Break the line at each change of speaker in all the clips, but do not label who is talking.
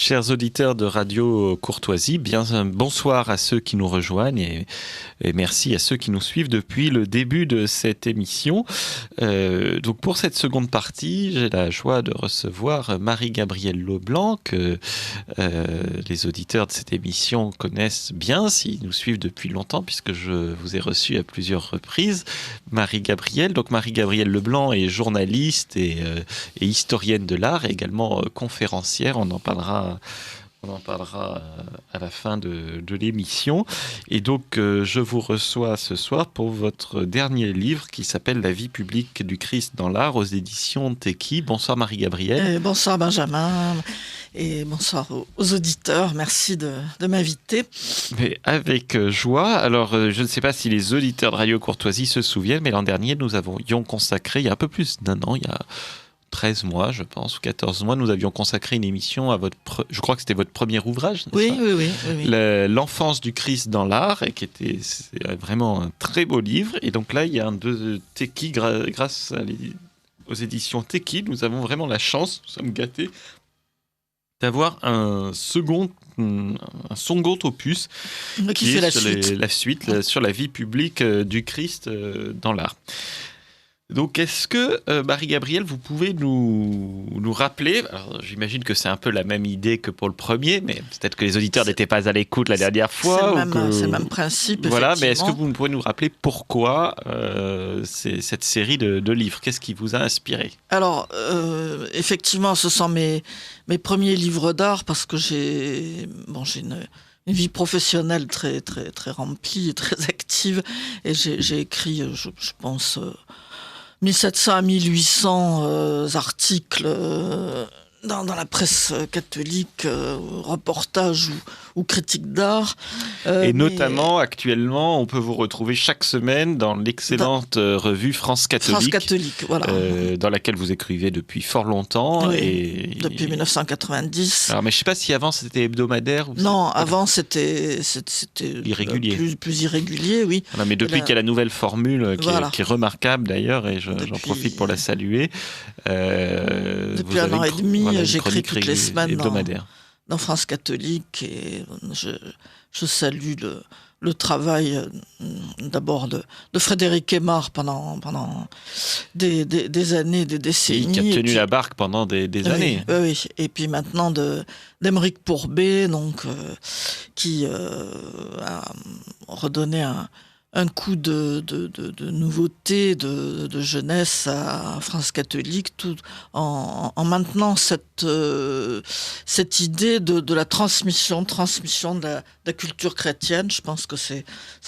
Chers auditeurs de Radio Courtoisie, bonsoir à ceux qui nous rejoignent et merci à ceux qui nous suivent depuis le début de cette émission. Donc pour cette seconde partie, j'ai la joie de recevoir Marie-Gabrielle Leblanc, que les auditeurs de cette émission connaissent bien s'ils nous suivent depuis longtemps, puisque je vous ai reçu à plusieurs reprises. Marie-Gabrielle Leblanc est journaliste et historienne de l'art et également conférencière. On en parlera à la fin de l'émission. Et donc, je vous reçois ce soir pour votre dernier livre qui s'appelle « La vie publique du Christ dans l'art » aux éditions Tekkie. Bonsoir Marie-Gabrielle.
Bonsoir Benjamin et bonsoir aux auditeurs. Merci de m'inviter.
Mais avec joie. Alors, je ne sais pas si les auditeurs de Radio Courtoisie se souviennent, mais l'an dernier, nous avions consacré, il y a un peu plus d'un an, il y a 13 mois, je pense, ou 14 mois, nous avions consacré une émission à je crois que c'était votre premier ouvrage, n'est-ce pas ?
Oui.
L'enfance du Christ dans l'art, et c'est vraiment un très beau livre. Et donc là, il y a un de Tekkie, grâce aux éditions Tekkie, nous avons vraiment la chance, nous sommes gâtés, d'avoir un second opus
qui fait
la suite sur la vie publique du Christ dans l'art. Donc, est-ce que, Marie-Gabrielle, vous pouvez nous rappeler, alors j'imagine que c'est un peu la même idée que pour le premier, mais peut-être que les auditeurs n'étaient pas à l'écoute la dernière fois.
C'est le même principe,
voilà, mais est-ce que vous pourriez nous rappeler pourquoi cette série de livres ? Qu'est-ce qui vous a inspiré ?
Alors, effectivement, ce sont mes premiers livres d'art, parce que j'ai une vie professionnelle très, très, très remplie et très active, et j'ai écrit, je pense, 1700 à 1800 articles dans la presse catholique, reportages ou critiques d'art.
Notamment, actuellement, on peut vous retrouver chaque semaine dans l'excellente revue France Catholique.
France Catholique, voilà.
Dans laquelle vous écrivez depuis fort longtemps.
Oui, depuis 1990.
Alors, mais je ne sais pas si avant c'était hebdomadaire.
Non, avant c'était
irrégulier.
Plus irrégulier, oui.
Voilà, mais depuis qu'il y a la nouvelle formule qui est remarquable d'ailleurs, et j'en profite pour la saluer.
Depuis un an et demi, j'écris toutes les semaines dans France Catholique, et je salue le travail d'abord de Frédéric Aymar pendant des années, des décennies.
Qui a tenu la barque pendant des années.
Oui, et puis maintenant d'Aymeric Pourbet, qui a redonné un coup de nouveauté, de jeunesse à France Catholique, tout en maintenant cette idée de la transmission de la culture chrétienne. Je pense que c'est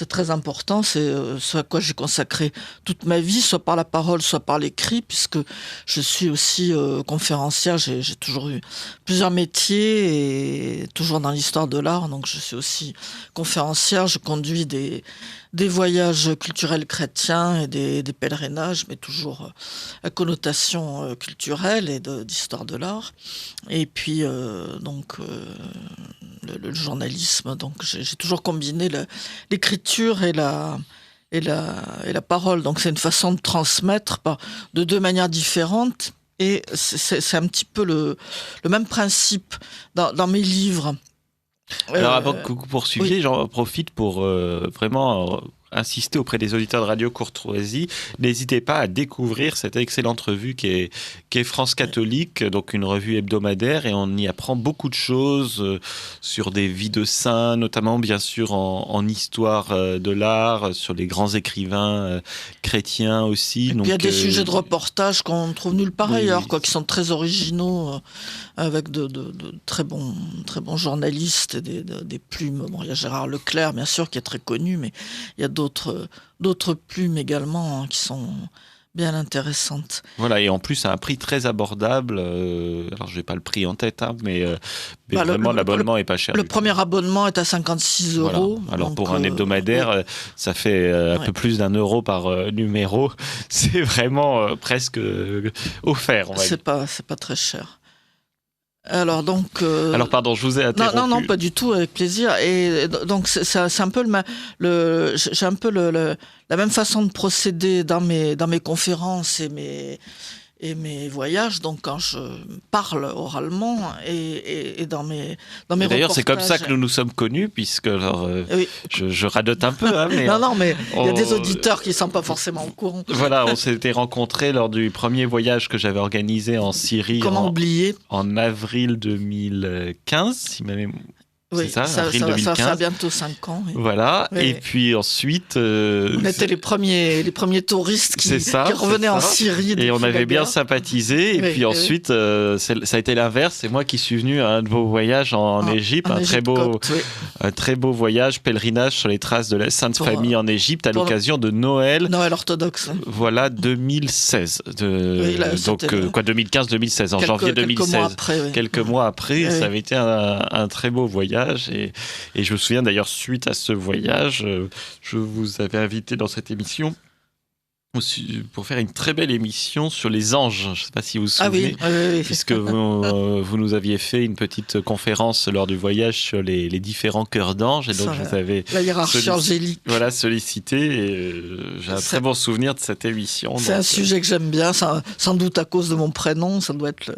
très important. C'est ce à quoi j'ai consacré toute ma vie, soit par la parole, soit par l'écrit, puisque je suis aussi conférencière. J'ai toujours eu plusieurs métiers, et toujours dans l'histoire de l'art. Donc je suis aussi conférencière. Je conduis des voyages culturels chrétiens et des pèlerinages, mais toujours à connotation culturelle et d'histoire de l'art. Et puis, le journalisme. Donc, j'ai toujours combiné l'écriture et la parole. Donc, c'est une façon de transmettre de deux manières différentes. Et c'est un petit peu le même principe dans mes livres.
Alors, avant que vous poursuiviez, j'en profite pour vraiment insister auprès des auditeurs de Radio Courtoisie. N'hésitez pas à découvrir cette excellente revue qui est France Catholique, donc une revue hebdomadaire, et on y apprend beaucoup de choses sur des vies de saints, notamment bien sûr en histoire de l'art, sur les grands écrivains chrétiens aussi.
Et puis il y a des sujets de reportage qu'on ne trouve nulle part ailleurs, qui sont très originaux, avec de très bons journalistes et des plumes. Bon, il y a Gérard Leclerc, bien sûr, qui est très connu, mais il y a d'autres plumes également qui sont bien intéressantes.
Voilà, et en plus à un prix très abordable. Alors je n'ai pas le prix en tête, mais vraiment l'abonnement n'est pas cher.
Le premier abonnement est à 56 €.
Voilà. Alors donc, pour un hebdomadaire, ça fait un peu plus d'€1 par numéro. C'est vraiment presque offert.
C'est pas très cher. Alors donc.
Alors pardon, je vous ai interrompu.
Non, pas du tout, avec plaisir. Et donc c'est un peu j'ai un peu la même façon de procéder dans mes conférences et mes voyages, donc quand je parle oralement et dans mes
D'ailleurs, c'est comme ça
reportages.
que nous nous sommes connus, puisque alors,
Oui.
je radote un peu, hein, mais
Non, mais il y a des
on-
auditeurs qui ne sont pas forcément au courant.
voilà, on s'était rencontrés lors du premier voyage que j'avais organisé en Syrie
Comment oublier?
en avril 2015, si ma mémoire.
Oui,
C'est ça, avril
ça
2015.
fait bientôt 5 ans. Oui.
Voilà,
Oui.
et puis ensuite...
On était les premiers touristes qui revenaient en Syrie.
Et on
depuis la
avait bien
guerre.
sympathisé. Et
Oui,
puis
oui.
ensuite, ça a été l'inverse. C'est moi qui suis venu à un de vos voyages en Égypte,
En
un très beau,
Égypte, oui.
un très beau voyage, pèlerinage sur les traces de la Sainte Famille en Égypte à
pour-
l'occasion de Noël.
Noël orthodoxe. Hein.
Voilà, 2016.
Oui, là,
donc,
c'était,
2015-2016, en janvier
Quelques
2016.
mois après. Oui.
Quelques mois après,
Oui.
ça avait été un très beau voyage. Et je me souviens d'ailleurs, suite à ce voyage, je vous avais invité dans cette émission aussi pour faire une très belle émission sur les anges. Je ne sais pas si vous vous
Ah
souvenez.
oui.
Puisque vous nous aviez fait une petite conférence lors du voyage sur les différents cœurs d'anges. Et donc, je vous avais
La hiérarchie angélique.
sollicité. Et j'ai un très bon souvenir de cette émission.
C'est un sujet que j'aime bien, sans doute à cause de mon prénom. Ça doit être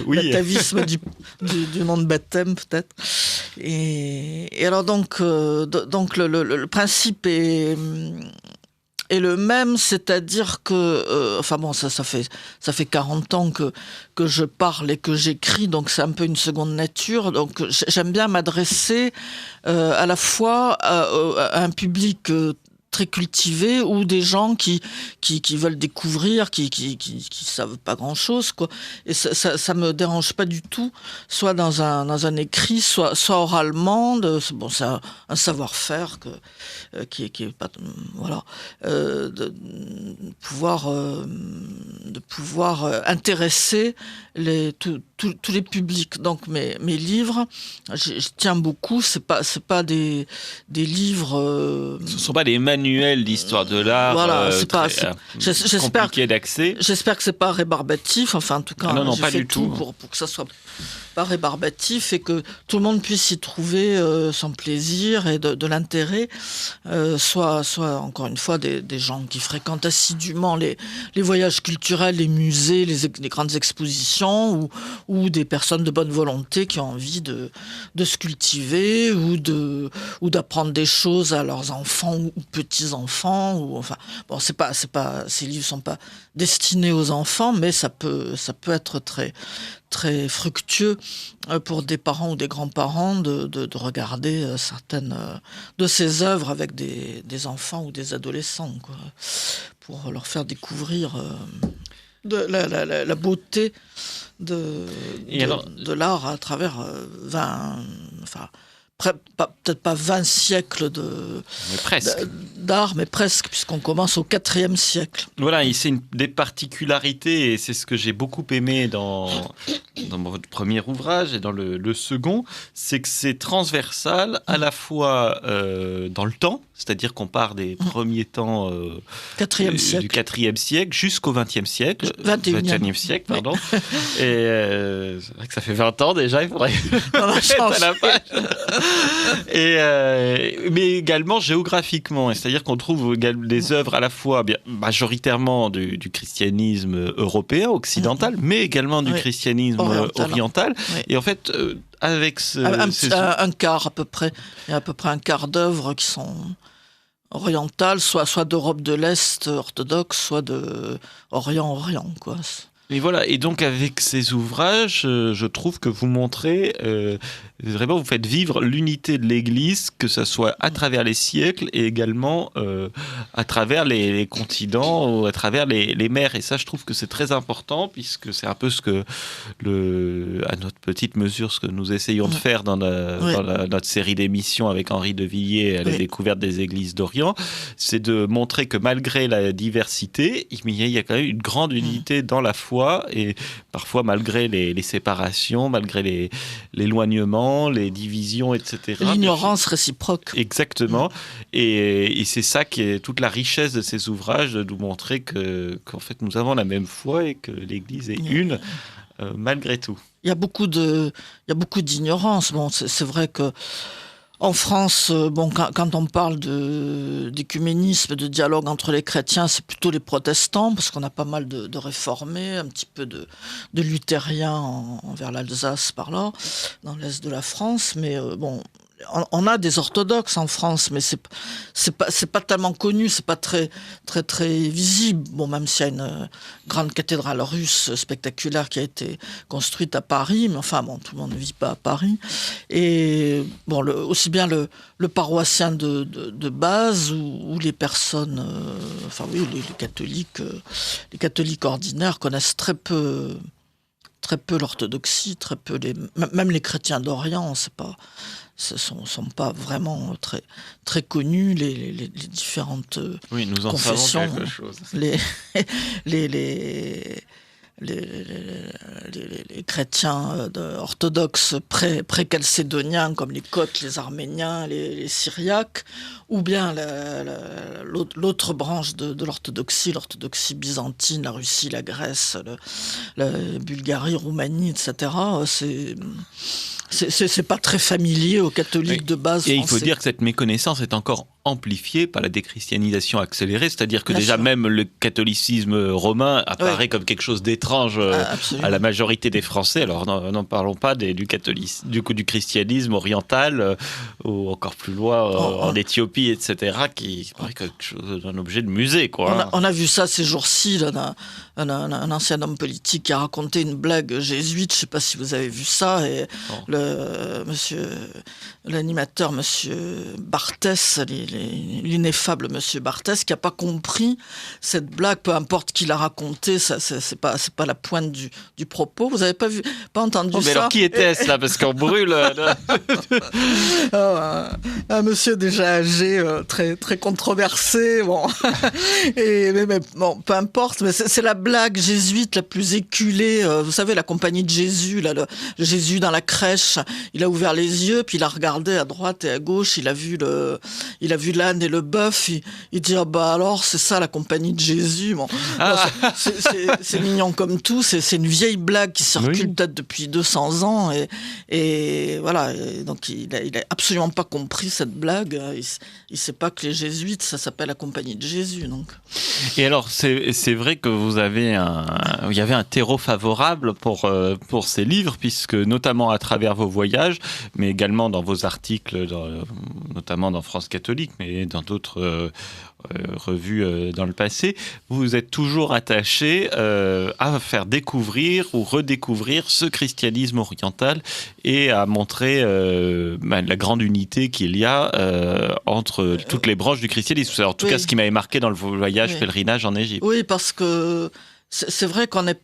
l'atavisme du nom de baptême, peut-être. Et alors, donc le principe est le même, c'est-à-dire que, ça fait 40 ans que je parle et que j'écris, donc c'est un peu une seconde nature. Donc j'aime bien m'adresser à la fois à un public très cultivés ou des gens qui veulent découvrir, qui savent pas grand-chose, quoi. Et ça me dérange pas du tout, soit dans un écrit, soit oralement. C'est un savoir-faire qui est pas, voilà, de pouvoir intéresser tous les publics. Donc mes livres, je tiens beaucoup. C'est pas des livres.
Ce ne sont pas des manuels d'histoire de l'art.
Voilà,
j'espère compliqué d'accès.
J'espère que c'est pas rébarbatif. Enfin, en tout cas,
non,
j'ai
pas
fait
du
tout
tout
pour que ça soit pas rébarbatif et que tout le monde puisse y trouver son plaisir et de l'intérêt. Soit encore une fois des gens qui fréquentent assidûment les voyages culturels, les musées, les grandes expositions, ou des personnes de bonne volonté qui ont envie de se cultiver ou d'apprendre des choses à leurs enfants ou petits-enfants. Ces livres sont pas destinés aux enfants, mais ça peut être très très fructueux pour des parents ou des grands-parents de regarder certaines de ces œuvres avec des enfants ou des adolescents, quoi, pour leur faire découvrir la beauté de l'art à travers peut-être pas 20 siècles d'art, mais presque, puisqu'on commence au 4e siècle.
Voilà, et c'est une des particularités, et c'est ce que j'ai beaucoup aimé dans votre premier ouvrage et dans le second, c'est que c'est transversal à la fois dans le temps, c'est-à-dire qu'on part des premiers temps du 4e siècle jusqu'au 20e siècle. 21e siècle, pardon. Oui. Et c'est vrai que ça fait 20 ans déjà, il faudrait à la page. Mais également géographiquement, c'est-à-dire qu'on trouve des œuvres à la fois majoritairement du christianisme européen, occidental, mais également du christianisme oriental. Oui. Et en fait, avec
un quart à peu près, il y a à peu près un quart d'œuvres qui sont orientales, soit d'Europe de l'Est orthodoxe, soit de Orient, quoi.
Et voilà, et donc avec ces ouvrages, je trouve que vous montrez, vraiment vous faites vivre l'unité de l'Église, que ce soit à travers les siècles et également à travers les continents ou à travers les mers. Et ça, je trouve que c'est très important, puisque c'est un peu ce que, à notre petite mesure, ce que nous essayons de faire dans notre série d'émissions avec Henri de Villiers à la découverte des églises d'Orient, c'est de montrer que malgré la diversité, il y a quand même une grande unité dans la foi, et parfois malgré les séparations, malgré l'éloignement, les divisions, etc.
L'ignorance réciproque.
Exactement. Et c'est ça qui est toute la richesse de ces ouvrages, de nous montrer qu'en fait nous avons la même foi et que l'Église est une malgré tout.
Il y a beaucoup d'ignorance. Bon, c'est vrai que En France, quand on parle d'écuménisme, de dialogue entre les chrétiens, c'est plutôt les protestants, parce qu'on a pas mal de réformés, un petit peu de luthériens vers l'Alsace par là, dans l'est de la France. Mais on a des orthodoxes en France, mais c'est pas tellement connu, c'est pas très visible. Bon, même s'il y a une grande cathédrale russe spectaculaire qui a été construite à Paris, mais enfin bon, tout le monde ne vit pas à Paris. Et bon, aussi bien le paroissien de base ou les personnes, les catholiques ordinaires connaissent très peu l'orthodoxie, très peu même les chrétiens d'Orient, sont pas vraiment très connus, les différentes
oui, nous en
confessions,
savons quelque chose.
Les chrétiens orthodoxes pré-chalcédoniens comme les Coptes, les Arméniens, les Syriaques, ou bien l'autre branche de l'orthodoxie byzantine, la Russie, la Grèce, la Bulgarie, Roumanie, etc. C'est pas très familier aux catholiques de base français.
Et il faut dire que cette méconnaissance est encore amplifiée par la déchristianisation accélérée, c'est-à-dire que
Bien
déjà
sûr.
même le catholicisme romain apparaît comme quelque chose d'étrange à la majorité des Français. Alors n'en parlons pas du christianisme oriental ou encore plus loin en Éthiopie, etc., qui paraît quelque chose d'un objet de musée, quoi.
On a vu ça ces jours-ci, là, un ancien homme politique qui a raconté une blague jésuite, je ne sais pas si vous avez vu ça, et l'animateur, monsieur Barthès, l'ineffable monsieur Barthès, qui n'a pas compris cette blague, peu importe qui l'a raconté, ça, c'est pas la pointe du propos. Vous n'avez pas entendu ça?
Mais alors qui était-ce là? Parce qu'on brûle.
Un monsieur déjà âgé, très controversé, bon. mais bon, peu importe, mais c'est la blague jésuite la plus éculée. Vous savez, la compagnie de Jésus, là, le Jésus dans la crèche, il a ouvert les yeux, puis il a regardé à droite et à gauche, il a vu l'âne et le bœuf, il dit, alors, c'est ça la compagnie de Jésus. Bon. C'est mignon comme tout, c'est une vieille blague qui circule peut-être depuis 200 ans, et voilà, et donc il a absolument pas compris cette blague, il sait pas que les jésuites, ça s'appelle la compagnie de Jésus, donc.
Et alors, c'est vrai que il y avait un terreau favorable pour ces livres, puisque notamment à travers vos voyages, mais également dans vos articles, notamment dans France Catholique, mais dans d'autres revues dans le passé, vous êtes toujours attaché à faire découvrir ou redécouvrir ce christianisme oriental et à montrer la grande unité qu'il y a entre toutes les branches du christianisme. En tout cas, ce qui m'avait marqué dans le voyage pèlerinage en Égypte.
Oui, parce que c'est vrai qu'on est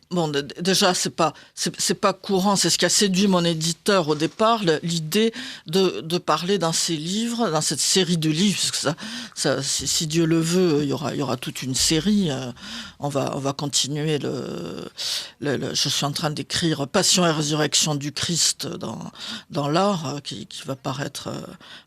déjà c'est pas courant, c'est ce qui a séduit mon éditeur au départ, l'idée de parler dans ces livres, dans cette série de livres, parce que si Dieu le veut, il y aura toute une série. On va continuer je suis en train d'écrire Passion et résurrection du Christ dans l'art, qui va paraître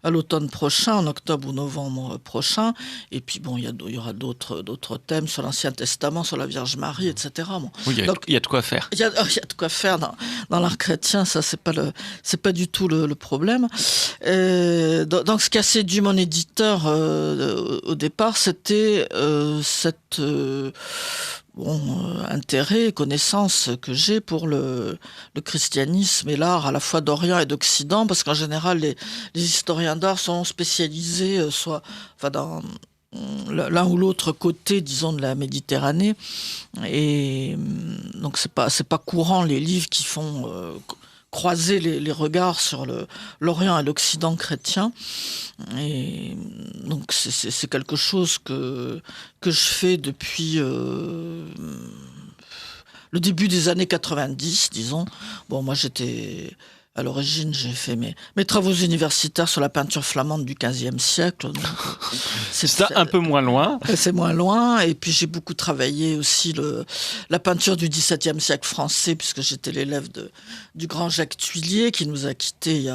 à l'automne prochain, en octobre ou novembre prochain. Et puis bon, il y aura d'autres thèmes sur l'Ancien Testament, sur la Vierge Marie, etc. Bon.
Oui, il y a de quoi faire.
Il y a de quoi faire dans l'art chrétien, ça c'est pas du tout le problème. Donc ce qui a séduit mon éditeur au départ, c'était cette intérêt, connaissance que j'ai pour le christianisme et l'art à la fois d'Orient et d'Occident, parce qu'en général les historiens d'art sont spécialisés dans l'un ou l'autre côté, disons, de la Méditerranée, et donc c'est pas courant les livres qui font croiser les regards sur l'Orient et l'Occident chrétien, et donc c'est quelque chose que je fais depuis le début des années 90, disons. Bon, moi à l'origine, j'ai fait mes travaux universitaires sur la peinture flamande du XVe siècle. Donc,
c'est un peu moins loin.
C'est moins loin. Et puis, j'ai beaucoup travaillé aussi la peinture du XVIIe siècle français, puisque j'étais l'élève du grand Jacques Thuillier, qui nous a quittés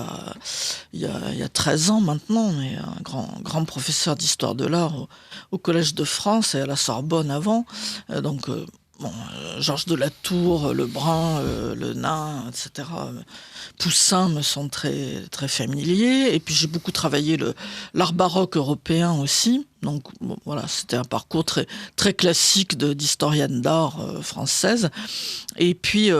il y a 13 ans maintenant, mais un grand professeur d'histoire de l'art au Collège de France et à la Sorbonne avant. Donc, Georges de la Tour, Lebrun, Le Nain, etc. Poussin me sont très, très familiers. Et puis j'ai beaucoup travaillé l'art baroque européen aussi. Donc voilà, c'était un parcours très, très classique d'historienne d'art française. Et puis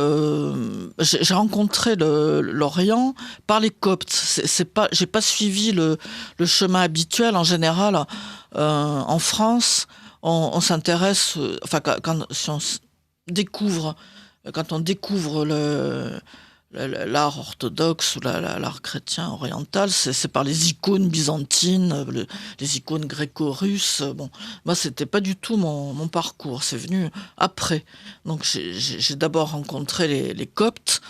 j'ai rencontré l'Orient par les Coptes. J'ai pas suivi le chemin habituel. En général, en France, on s'intéresse, quand on découvre l'art orthodoxe ou l'art chrétien oriental, c'est par les icônes byzantines, les icônes gréco-russes. Bon, moi, c'était pas du tout mon parcours. C'est venu après. Donc, j'ai d'abord rencontré les Coptes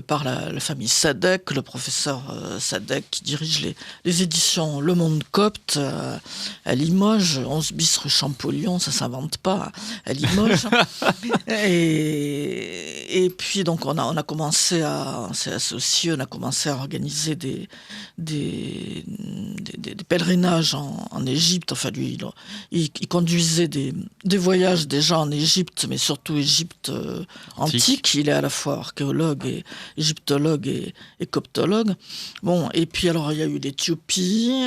par la famille Sadek, le professeur Sadek qui dirige les éditions Le Monde Copte à Limoges, 11 bis rue Champollion, ça s'invente pas, à Limoges. Et puis, donc, on a commencé on s'est associés, on a commencé à organiser des pèlerinages en Égypte. Enfin, lui, il conduisait des voyages déjà en Égypte, mais surtout Égypte antique. Il est à la fois archéologue et égyptologue et coptologue. Bon, et puis alors il y a eu l'Éthiopie,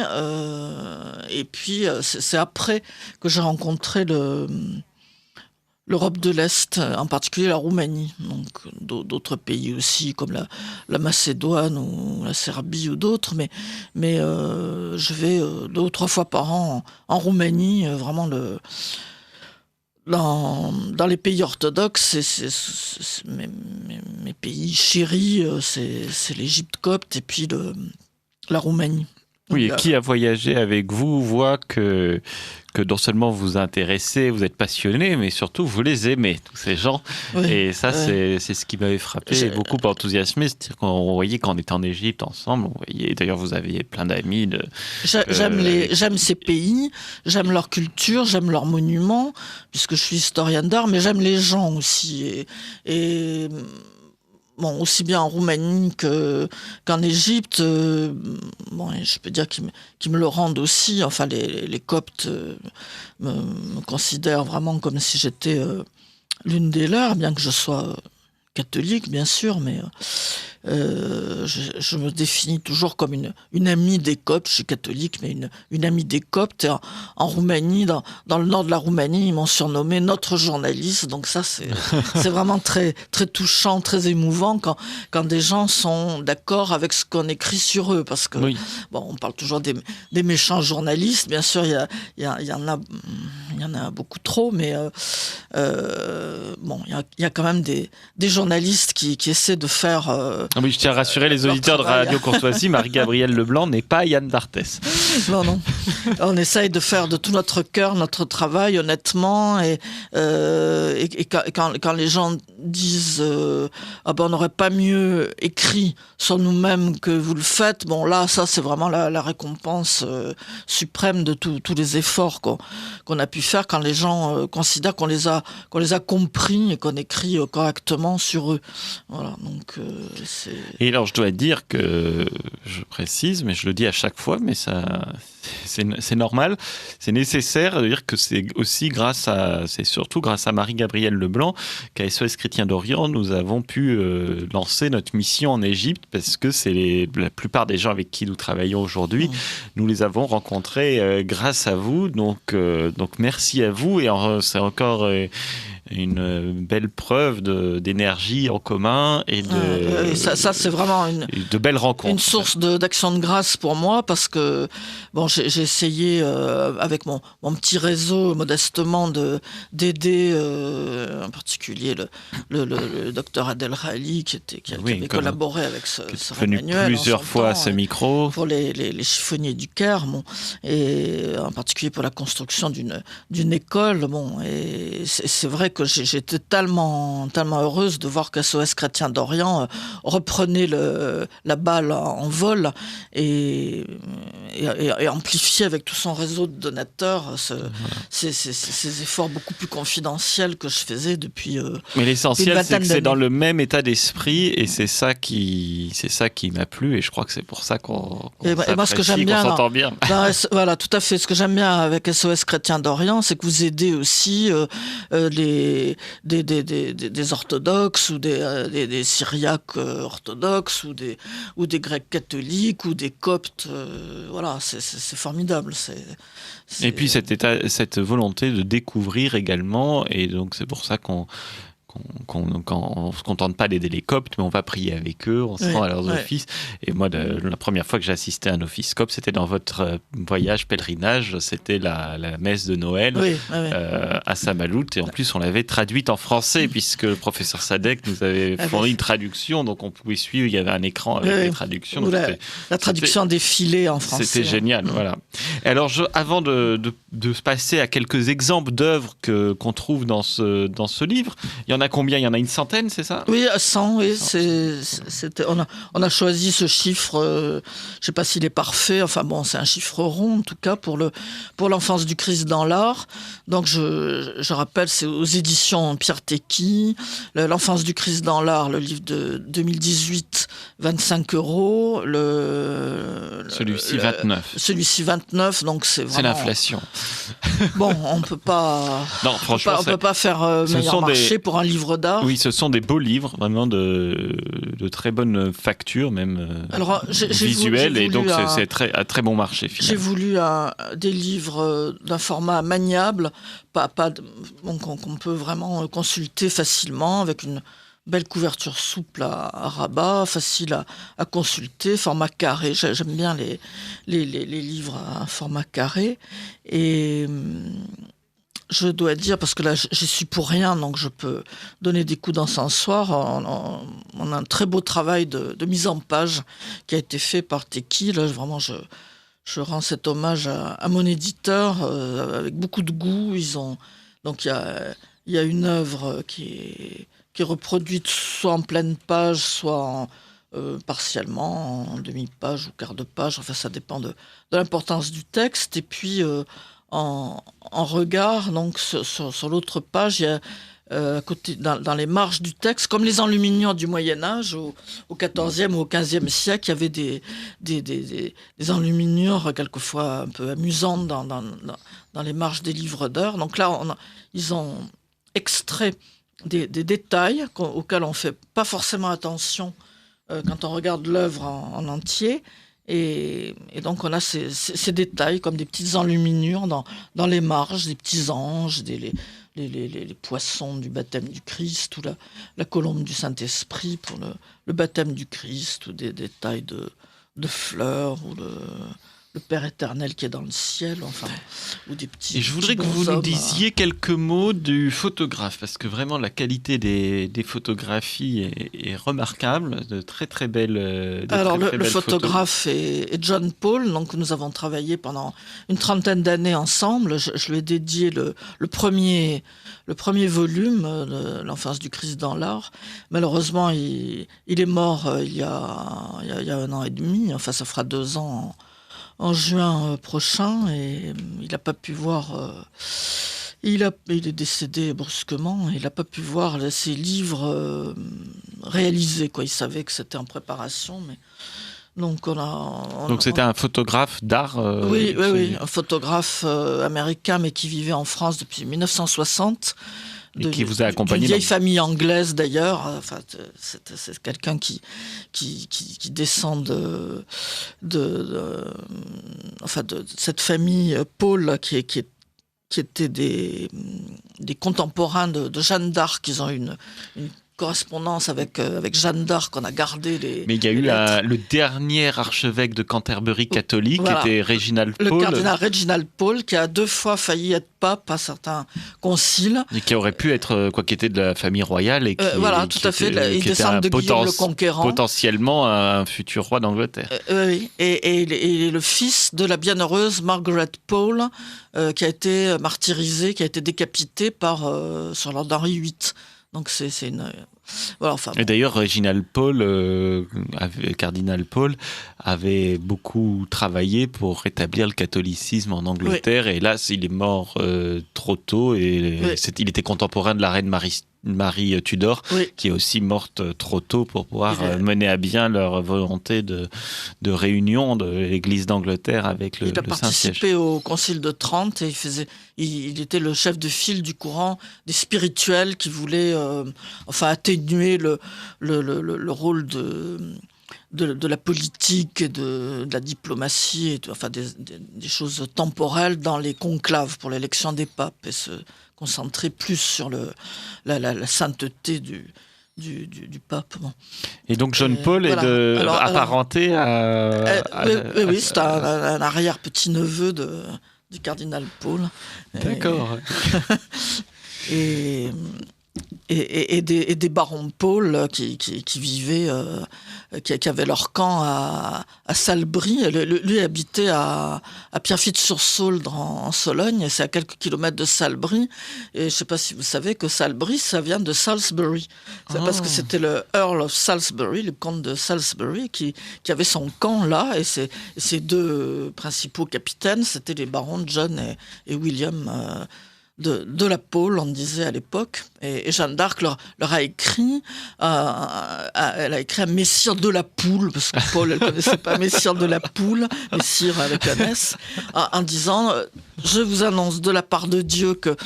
et puis c'est après que j'ai rencontré l'Europe de l'Est, en particulier la Roumanie, donc d'autres pays aussi comme la Macédoine ou la Serbie ou d'autres, mais je vais 2 ou 3 fois par an en Roumanie, vraiment dans les pays orthodoxes, c'est mes pays chéris, c'est l'Égypte copte et puis la Roumanie.
Oui, et qui a voyagé avec vous voit que non seulement vous vous intéressez, vous êtes passionné, mais surtout vous les aimez, tous ces gens. Oui, et ça, c'est ce qui m'avait frappé et beaucoup enthousiasmé. C'est-à-dire qu'on voyait quand on était en Égypte ensemble, on voyait, d'ailleurs vous aviez plein d'amis.
J'aime ces pays, j'aime leur culture, j'aime leurs monuments, puisque je suis historienne d'art, mais j'aime les gens aussi. Et bon, aussi bien en Roumanie qu'en Égypte, je peux dire qu'ils me le rendent aussi. Enfin, les Coptes me considèrent vraiment comme si j'étais l'une des leurs, bien que je sois catholique, bien sûr, mais je me définis toujours comme une amie des Coptes. Je suis catholique, mais une amie des Coptes. Et en Roumanie, dans le nord de la Roumanie, ils m'ont surnommé notre journaliste. Donc ça, c'est vraiment très, très touchant, très émouvant quand des gens sont d'accord avec ce qu'on écrit sur eux. Parce que, oui. Bon, on parle toujours des méchants journalistes. Bien sûr, il y en a beaucoup trop, mais il y a quand même des journalistes qui essaient de faire...
oui, je tiens à rassurer les auditeurs de Radio Courtoisie, Marie-Gabrielle Leblanc n'est pas Yann D'Arthès.
Non. On essaye de faire de tout notre cœur notre travail, honnêtement, et quand les gens disent on n'aurait pas mieux écrit sur nous-mêmes que vous le faites, bon là, ça c'est vraiment la récompense suprême de tous les efforts qu'on a pu faire quand les gens considèrent qu'on les a compris et qu'on écrit correctement sur eux. Voilà, donc
Et alors je dois dire que, je précise, mais je le dis à chaque fois, mais ça, c'est normal, c'est nécessaire de dire que c'est surtout grâce à Marie-Gabrielle Leblanc qu'à SOS Chrétien d'Orient, nous avons pu lancer notre mission en Égypte, parce que c'est la plupart des gens avec qui nous travaillons aujourd'hui, nous les avons rencontrés grâce à vous, donc merci à vous, et c'est encore... une belle preuve d'énergie en commun et
ça c'est vraiment
de belles rencontres.
Une source d'action de grâce pour moi, parce que bon, j'ai essayé avec mon petit réseau modestement d'aider en particulier le docteur Adel Rali qui avait collaboré avec ce
venu plusieurs fois à ce micro
pour les chiffonniers du Caire, et en particulier pour la construction d'une école, et c'est vrai que j'étais tellement heureuse de voir que SOS Chrétien d'Orient reprenait la balle en vol et amplifiait avec tout son réseau de donateurs ces efforts beaucoup plus confidentiels que je faisais depuis
mais l'essentiel, c'est que c'est dans le même état d'esprit, et c'est ça qui m'a plu, et je crois que c'est pour ça qu'on s'entend bien.
Voilà, tout à fait. Ce que j'aime bien avec SOS Chrétien d'Orient, c'est que vous aidez aussi les des orthodoxes ou des syriaques orthodoxes ou des grecs catholiques ou des coptes. Voilà, c'est formidable.
Et puis cette volonté de découvrir également, et donc c'est pour ça qu'on se contente pas d'aider les coptes, mais on va prier avec eux, on se rend à leurs offices. Et moi, la première fois que j'ai assisté à un office copte, c'était dans votre voyage pèlerinage, c'était la messe de Noël à Saint-Malout, et en plus on l'avait traduite en français, puisque le professeur Sadek nous avait fourni une traduction, donc on pouvait suivre, il y avait un écran avec les traductions. Donc
la traduction défilée en français.
C'était génial, voilà. Et alors, avant de se passer à quelques exemples d'œuvres qu'on trouve dans ce livre, il y en a combien ? Il y en a une centaine, c'est ça ?
Oui, 100, oui. On a choisi ce chiffre, je ne sais pas s'il est parfait, enfin bon, c'est un chiffre rond en tout cas pour l'enfance du Christ dans l'art. Donc je rappelle, c'est aux éditions Pierre Tecky, l'enfance du Christ dans l'art, le livre de 2018, 25 €.
Celui-ci 29.
Celui-ci 29, donc c'est vraiment...
C'est l'inflation.
Bon, on peut pas...
Non, franchement,
on peut pas faire meilleur marché pour un livre d'art.
Oui, ce sont des beaux livres, vraiment de très bonne facture, même visuelle, et donc c'est à très bon marché finalement.
J'ai voulu des livres d'un format maniable, qu'on peut vraiment consulter facilement, avec une belle couverture souple à rabat, facile à consulter, format carré. J'aime bien les livres à format carré. Et je dois dire, parce que là, j'y suis pour rien, donc je peux donner des coups d'encensoir. On a un très beau travail de mise en page qui a été fait par Tecky. Là, vraiment, je rends cet hommage à mon éditeur avec beaucoup de goût. Donc, il y a une œuvre qui est reproduite soit en pleine page, soit partiellement, en demi-page ou quart de page. Enfin, ça dépend de l'importance du texte. Et puis... En regard, donc sur l'autre page, il y a à côté, dans les marges du texte, comme les enluminures du Moyen-Âge, au XIVe ou au XVe siècle, il y avait des enluminures quelquefois un peu amusantes dans les marges des livres d'heures. Donc là, ils ont extrait des détails auxquels on ne fait pas forcément attention quand on regarde l'œuvre en entier. Et donc on a ces détails comme des petites enluminures dans les marges, des petits anges, les poissons du baptême du Christ, ou la colombe du Saint-Esprit pour le baptême du Christ, ou des détails de fleurs, ou le Père éternel qui est dans le ciel, enfin, ou des petits...
Et je voudrais que vous nous disiez quelques mots du photographe, parce que vraiment la qualité des photographies est remarquable, de très très belles
Alors le photographe est John Paul, donc nous avons travaillé pendant une trentaine d'années ensemble. Je lui ai dédié le premier volume de l'enfance du Christ dans l'art. Malheureusement, il est mort il y a 1 an et demi, enfin ça fera 2 ans en juin prochain, et il n'a pas pu voir... Il est décédé brusquement, il n'a pas pu voir ses livres réalisés, quoi. Il savait que c'était en préparation, mais... Donc
c'était un photographe d'art
Oui, un photographe américain, mais qui vivait en France depuis 1960.
Et qui vous a accompagné.
Une vieille famille anglaise d'ailleurs. Enfin, c'est quelqu'un qui descend de cette famille Paul qui était des contemporains de Jeanne d'Arc. Ils ont une correspondance avec Jeanne d'Arc, on a gardé les...
Mais il y a eu le dernier archevêque de Canterbury catholique, qui était Reginald Pole.
Le cardinal Reginald Pole, qui a 2 fois failli être pape à certains conciles.
Et qui aurait pu être, qui était de la famille royale. Et qui,
tout à fait, il descend de Guillaume le Conquérant.
Potentiellement un futur roi d'Angleterre.
Oui, et le fils de la bienheureuse Margaret Pole, qui a été martyrisé, qui a été décapité sur l'ordre d'Henri VIII. Donc c'est une... Voilà, enfin, bon.
Et d'ailleurs, Reginald Pole, cardinal Pole, avait beaucoup travaillé pour rétablir le catholicisme en Angleterre. Oui. Et là, il est mort trop tôt. Et il était contemporain de la reine Marie Marie Tudor, qui est aussi morte trop tôt pour pouvoir mener à bien leur volonté de réunion de l'Église d'Angleterre avec le Saint-Siège.
Il a participé au Concile de Trente et il était le chef de file du courant des spirituels qui voulaient atténuer le rôle de la politique et de la diplomatie, des choses temporelles dans les conclaves pour l'élection des papes et se concentrer plus sur la sainteté du pape. Bon.
Et donc John Paul est apparenté à...
Oui, c'est un arrière-petit-neveu du cardinal Paul.
D'accord.
Et des barons Paul qui vivaient, qui avaient leur camp à Salbris. Lui habitait à Pierrefitte-sur-Saulx en Sologne, et c'est à quelques kilomètres de Salbris. Et je ne sais pas si vous savez que Salbris, ça vient de Salisbury. C'est parce que c'était le Earl of Salisbury, le comte de Salisbury, qui avait son camp là, et ses deux principaux capitaines, c'était les barons John et William de la Pole, on disait à l'époque, et Jeanne d'Arc leur a écrit, elle a écrit à Messire de la Poule, parce que Paul, elle connaissait pas Messire de la Poule, Messire avec un S, en disant je vous annonce de la part de Dieu que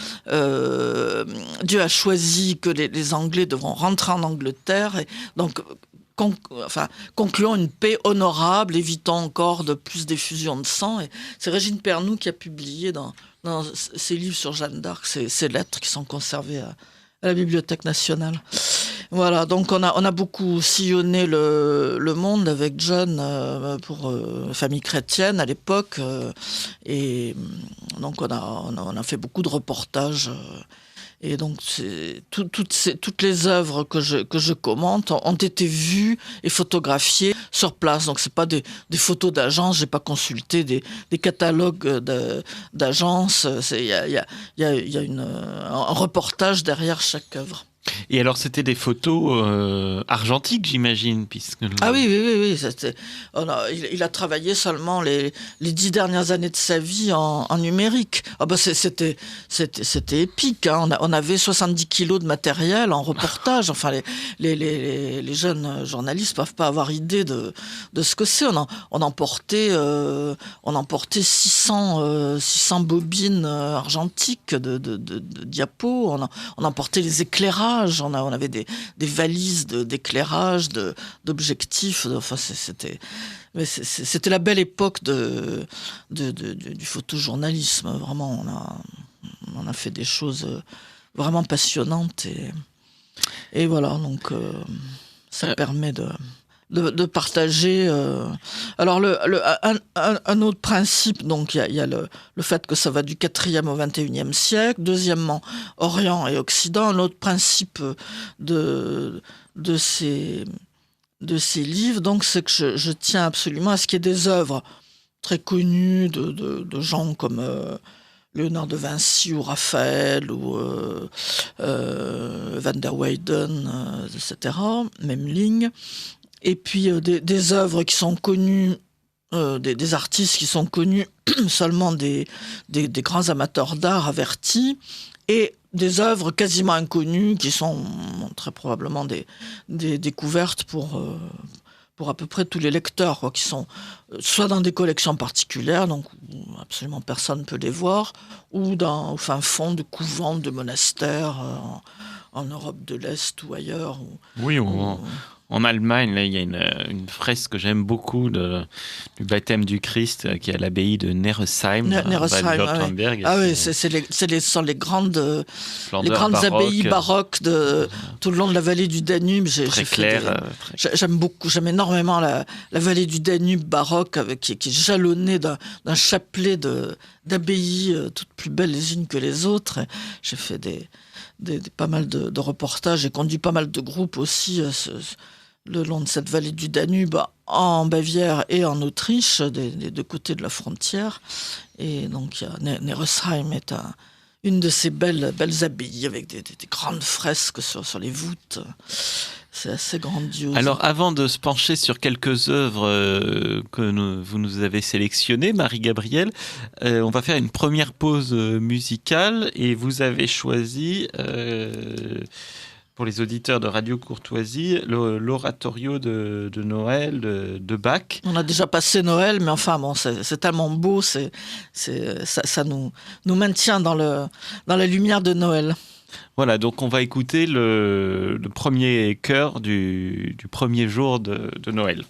Dieu a choisi que les Anglais devront rentrer en Angleterre, et donc concluons une paix honorable, évitons encore de plus d'effusion de sang. Et c'est Régine Pernoud qui a publié dans ses livres sur Jeanne d'Arc, ces lettres qui sont conservées à la Bibliothèque nationale. Voilà, donc on a beaucoup sillonné le monde avec John pour famille chrétienne à l'époque, et donc on a fait beaucoup de reportages. Et donc, toutes les œuvres que je commente ont été vues et photographiées sur place. Donc, c'est pas des photos d'agence. J'ai pas consulté des catalogues d'agence. Il y a un reportage derrière chaque œuvre.
Et alors, c'était des photos argentiques, j'imagine, puisque...
Ah oui. Il a travaillé seulement les 10 dernières années de sa vie en numérique. Ah bah c'était épique. Hein. On avait 70 kilos de matériel en reportage. Enfin, les jeunes journalistes peuvent pas avoir idée de ce que c'est. On emportait 600 bobines argentiques de diapos. On emportait les éclairages. On avait des valises d'éclairage, d'objectifs. Enfin, c'était la belle époque du photojournalisme. Vraiment, on a fait des choses vraiment passionnantes. Et voilà, donc ça permet de partager. Alors, un autre principe, donc il y a le fait que ça va du 4e au 21e siècle. Deuxièmement, Orient et Occident. Un autre principe de ces livres, donc, c'est que je tiens absolument à ce qu'il y ait des œuvres très connues de gens comme Léonard de Vinci ou Raphaël ou Van der Weyden, etc., Memling. Et puis des œuvres qui sont connues, des artistes qui sont connus seulement des grands amateurs d'art avertis, et des œuvres quasiment inconnues qui sont très probablement des découvertes pour à peu près tous les lecteurs, quoi, qui sont soit dans des collections particulières, donc où absolument personne ne peut les voir, ou au fin fond de couvents, de monastères en Europe de l'Est ou ailleurs.
Oui, en Allemagne, là, il y a une fresque que j'aime beaucoup du baptême du Christ qui est à l'abbaye de Neresheim, Bad-Württemberg.
Ah oui, ce sont les grandes abbayes baroques tout le long de la vallée du Danube. J'aime énormément la vallée du Danube baroque qui est jalonnée d'un chapelet d'abbayes toutes plus belles les unes que les autres. Et j'ai fait pas mal de reportages, j'ai conduit pas mal de groupes aussi le long de cette vallée du Danube, en Bavière et en Autriche, des deux côtés de la frontière. Et donc, Neresheim est une de ces belles abbayes avec des grandes fresques sur les voûtes. C'est assez grandiose.
Alors, avant de se pencher sur quelques œuvres que vous nous avez sélectionnées, Marie-Gabrielle, on va faire une première pause musicale et vous avez choisi, pour les auditeurs de Radio Courtoisie, l'oratorio de Noël de Bach.
On a déjà passé Noël, mais enfin, bon, c'est tellement beau, ça nous maintient dans la lumière de Noël.
Voilà, donc on va écouter le premier chœur du premier jour de Noël.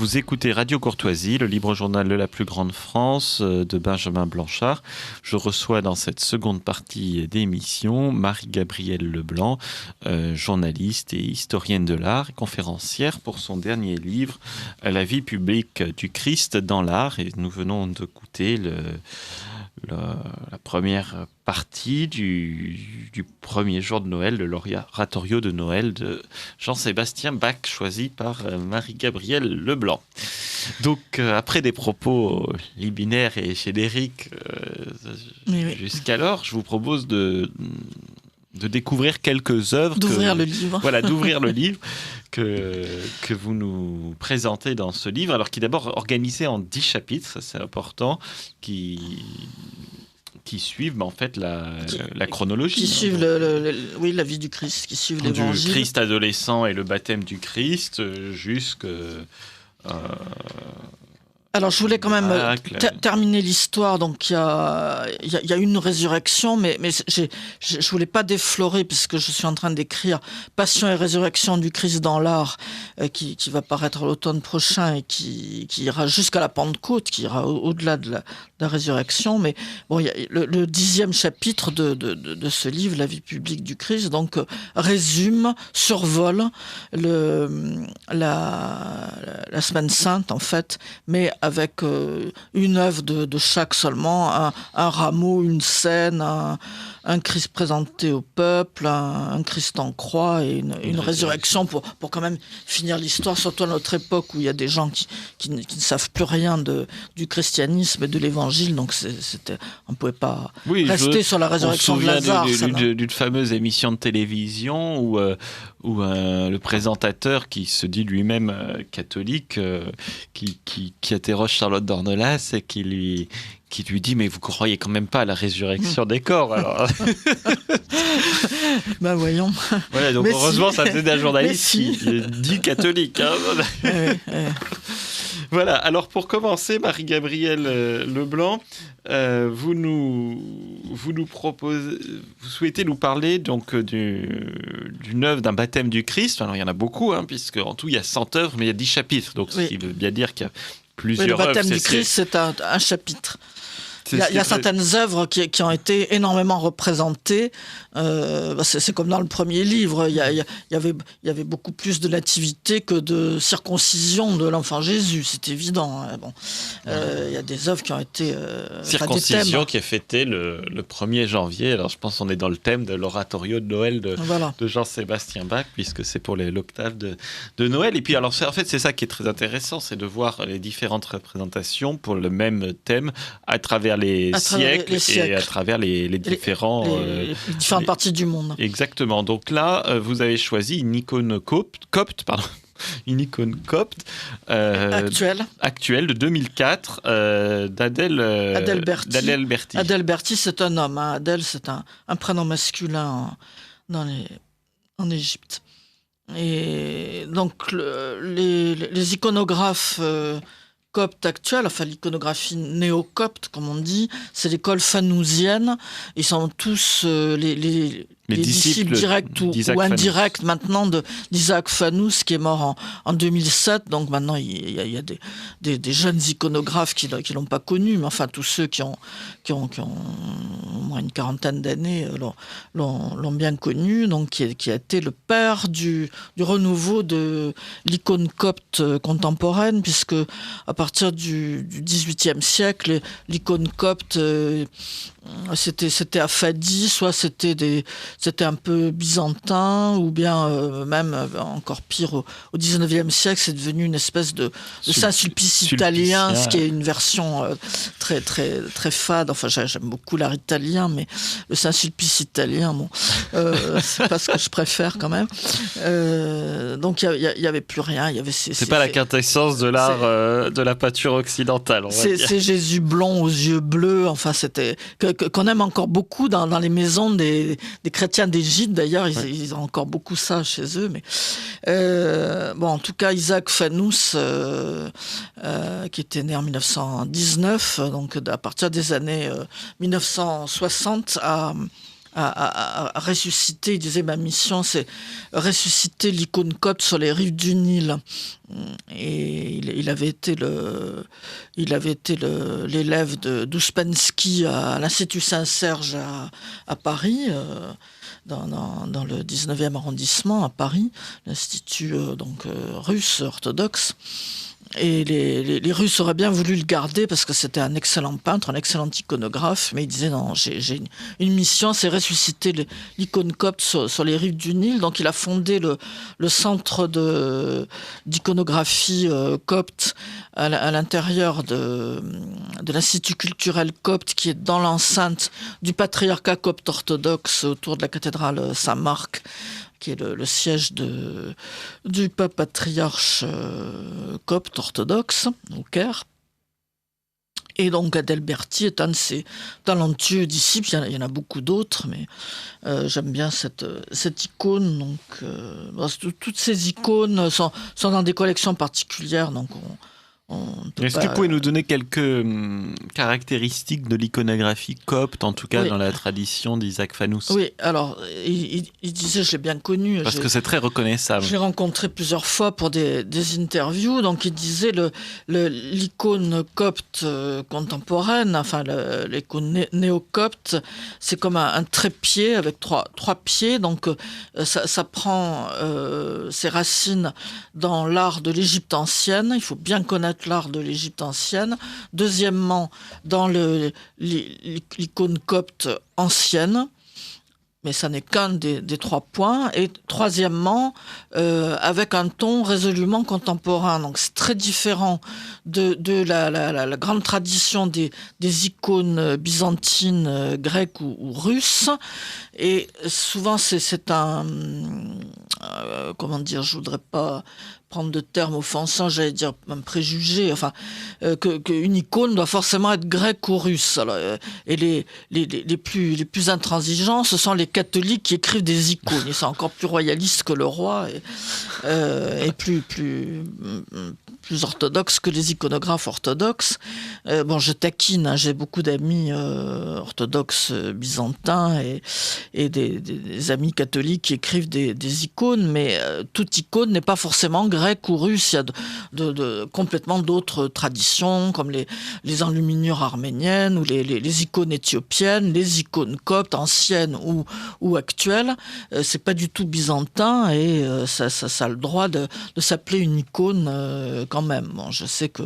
Vous écoutez Radio Courtoisie, le libre journal de la plus grande France de Benjamin Blanchard. Je reçois dans cette seconde partie d'émission Marie-Gabrielle Leblanc, journaliste et historienne de l'art, conférencière pour son dernier livre « La vie publique du Christ dans l'art ». Et nous venons d'écouter la première partie du premier jour de Noël, de l'oratorio de Noël de Jean-Sébastien Bach, choisi par Marie-Gabrielle Leblanc. Donc, après des propos liminaires et génériques jusqu'alors, je vous propose de découvrir quelques œuvres.
D'ouvrir le livre.
Voilà, d'ouvrir le livre que vous nous présentez dans ce livre, alors qui est d'abord organisé en 10 chapitres, ça c'est important, qui suivent en fait la chronologie.
Qui suivent la vie du Christ, qui suivent l'évangile.
Du Christ adolescent et le baptême du Christ jusqu'à...
Alors, je voulais quand même terminer l'histoire. Donc, il y a une résurrection, mais je voulais pas déflorer, puisque je suis en train d'écrire Passion et résurrection du Christ dans l'art, qui va paraître l'automne prochain et qui ira jusqu'à la Pentecôte, qui ira au-delà de la résurrection. Mais bon, il y a le 10e chapitre de ce livre, La vie publique du Christ, donc résume, survole la semaine sainte, en fait, mais avec une œuvre de chaque seulement, un rameau, une scène, un Christ présenté au peuple, un Christ en croix et une résurrection pour quand même finir l'histoire, surtout à notre époque où il y a des gens qui ne savent plus rien du christianisme et de l'évangile, donc on ne pouvait pas rester sur la résurrection de Lazare.
On se souvient d'une fameuse émission de télévision où le présentateur qui se dit lui-même catholique, qui interroge Charlotte Dornelas et qui lui dit « Mais vous croyez quand même pas à la résurrection des corps, alors ?»
Ben voyons.
Voilà, donc heureusement, ça faisait un journaliste qui dit catholique. Hein. Voilà, alors pour commencer, Marie-Gabrielle Leblanc, vous souhaitez nous parler donc d'une œuvre d'un baptême du Christ. Alors il y en a beaucoup, hein, puisque en tout il y a 100 œuvres, mais il y a 10 chapitres, donc ce qui veut bien dire qu'il y a plusieurs œuvres.
Le baptême du Christ, c'est un chapitre. Il y a certaines œuvres qui ont été énormément représentées. C'est comme dans le premier livre. Il y avait beaucoup plus de nativité que de circoncision de l'enfant Jésus. C'est évident. Hein. Bon, il y a des œuvres qui ont été
circoncision qui est fêtée le 1er janvier. Alors je pense qu'on est dans le thème de l'oratorio de Noël de Jean-Sébastien Bach, puisque c'est pour l'octave de Noël. Et puis alors en fait c'est ça qui est très intéressant, c'est de voir les différentes représentations pour le même thème à travers les siècles et à travers les différentes
parties du monde.
Exactement. Donc là, vous avez choisi une icône copte, une icône copte actuelle de 2004 d'Adèle-Berti.
Adèle-Berti, c'est un homme. Hein. Adèle, c'est un prénom masculin en Égypte. Et donc les iconographes copte actuelle, enfin l'iconographie néo-copte, comme on dit, c'est l'école fanousienne. Ils sont tous les disciples directs ou indirects maintenant d'Isaac Fanous, qui est mort en 2007. Donc maintenant, il y a des jeunes iconographes qui l'ont pas connu, mais enfin tous ceux qui ont au moins une quarantaine d'années l'ont bien connu. Donc qui a été le père du renouveau de l'icône copte contemporaine, puisque à partir du XVIIIe siècle, l'icône copte c'était affadi, soit c'était un peu byzantin, ou bien même encore pire au XIXe siècle, c'est devenu une espèce de Saint-Sulpice italien, ce qui est une version très très très fade. Enfin, j'aime beaucoup l'art italien, mais le Saint-Sulpice italien, bon, c'est pas ce que je préfère quand même. Donc il y avait plus rien. Il y avait
c'est pas la quintessence de l'art de la peinture occidentale.
C'est Jésus blond aux yeux bleus. Enfin, c'était qu'on aime encore beaucoup dans les maisons des chrétiens d'Égypte. D'ailleurs, ils ont encore beaucoup ça chez eux. Mais bon, en tout cas, Isaac Fanous, qui était né en 1919, donc à partir des années 1960, à ressusciter. Il disait, ma mission, c'est ressusciter l'icône copte sur les rives du Nil. Et il avait été l'élève d'Ouspensky à l'Institut Saint-Serge à Paris, dans le 19e arrondissement à Paris, l'institut russe orthodoxe. Et les Russes auraient bien voulu le garder parce que c'était un excellent peintre, un excellent iconographe, mais il disait non, j'ai une mission, c'est ressusciter l'icône copte sur les rives du Nil. Donc il a fondé le centre d'iconographie copte à l'intérieur de l'Institut culturel copte qui est dans l'enceinte du patriarcat copte orthodoxe autour de la cathédrale Saint-Marc, qui est le siège du pape patriarche copte orthodoxe au Caire. Et donc Adalberti est un de ses talentueux disciples. Il y en a beaucoup d'autres, mais j'aime bien cette icône. Donc, toutes ces icônes sont dans des collections particulières. Donc
est-ce que vous pouvez nous donner quelques caractéristiques de l'iconographie copte, en tout cas dans la tradition d'Isaac Fanous?
Oui, alors, il disait, je l'ai bien connu.
Parce que c'est très reconnaissable.
Je l'ai rencontré plusieurs fois pour des interviews. Donc, il disait l'icône copte contemporaine, enfin, l'icône néo-copte, c'est comme un trépied avec trois pieds. Donc, ça prend ses racines dans l'art de l'Égypte ancienne. Il faut bien connaître l'art de l'Égypte ancienne. Deuxièmement, dans l'icône copte ancienne, mais ça n'est qu'un des 3 points. Et troisièmement, avec un ton résolument contemporain. Donc c'est très différent de la grande tradition des icônes byzantines, grecques ou russes. Et souvent c'est un... comment dire, je voudrais pas prendre de termes offensants, j'allais dire un préjugé, enfin, qu'une icône doit forcément être grecque ou russe. Alors, et les plus intransigeants, ce sont les catholiques qui écrivent des icônes. Ils sont encore plus royalistes que le roi et plus orthodoxes que les iconographes orthodoxes. Bon, je taquine, hein, j'ai beaucoup d'amis orthodoxes byzantins et des amis catholiques qui écrivent des icônes, mais toute icône n'est pas forcément grecque ou russe. Il y a complètement d'autres traditions, comme les enluminures arméniennes ou les icônes éthiopiennes, les icônes coptes anciennes ou actuelles. C'est pas du tout byzantin et ça a le droit de s'appeler une icône quand même. Bon, je sais que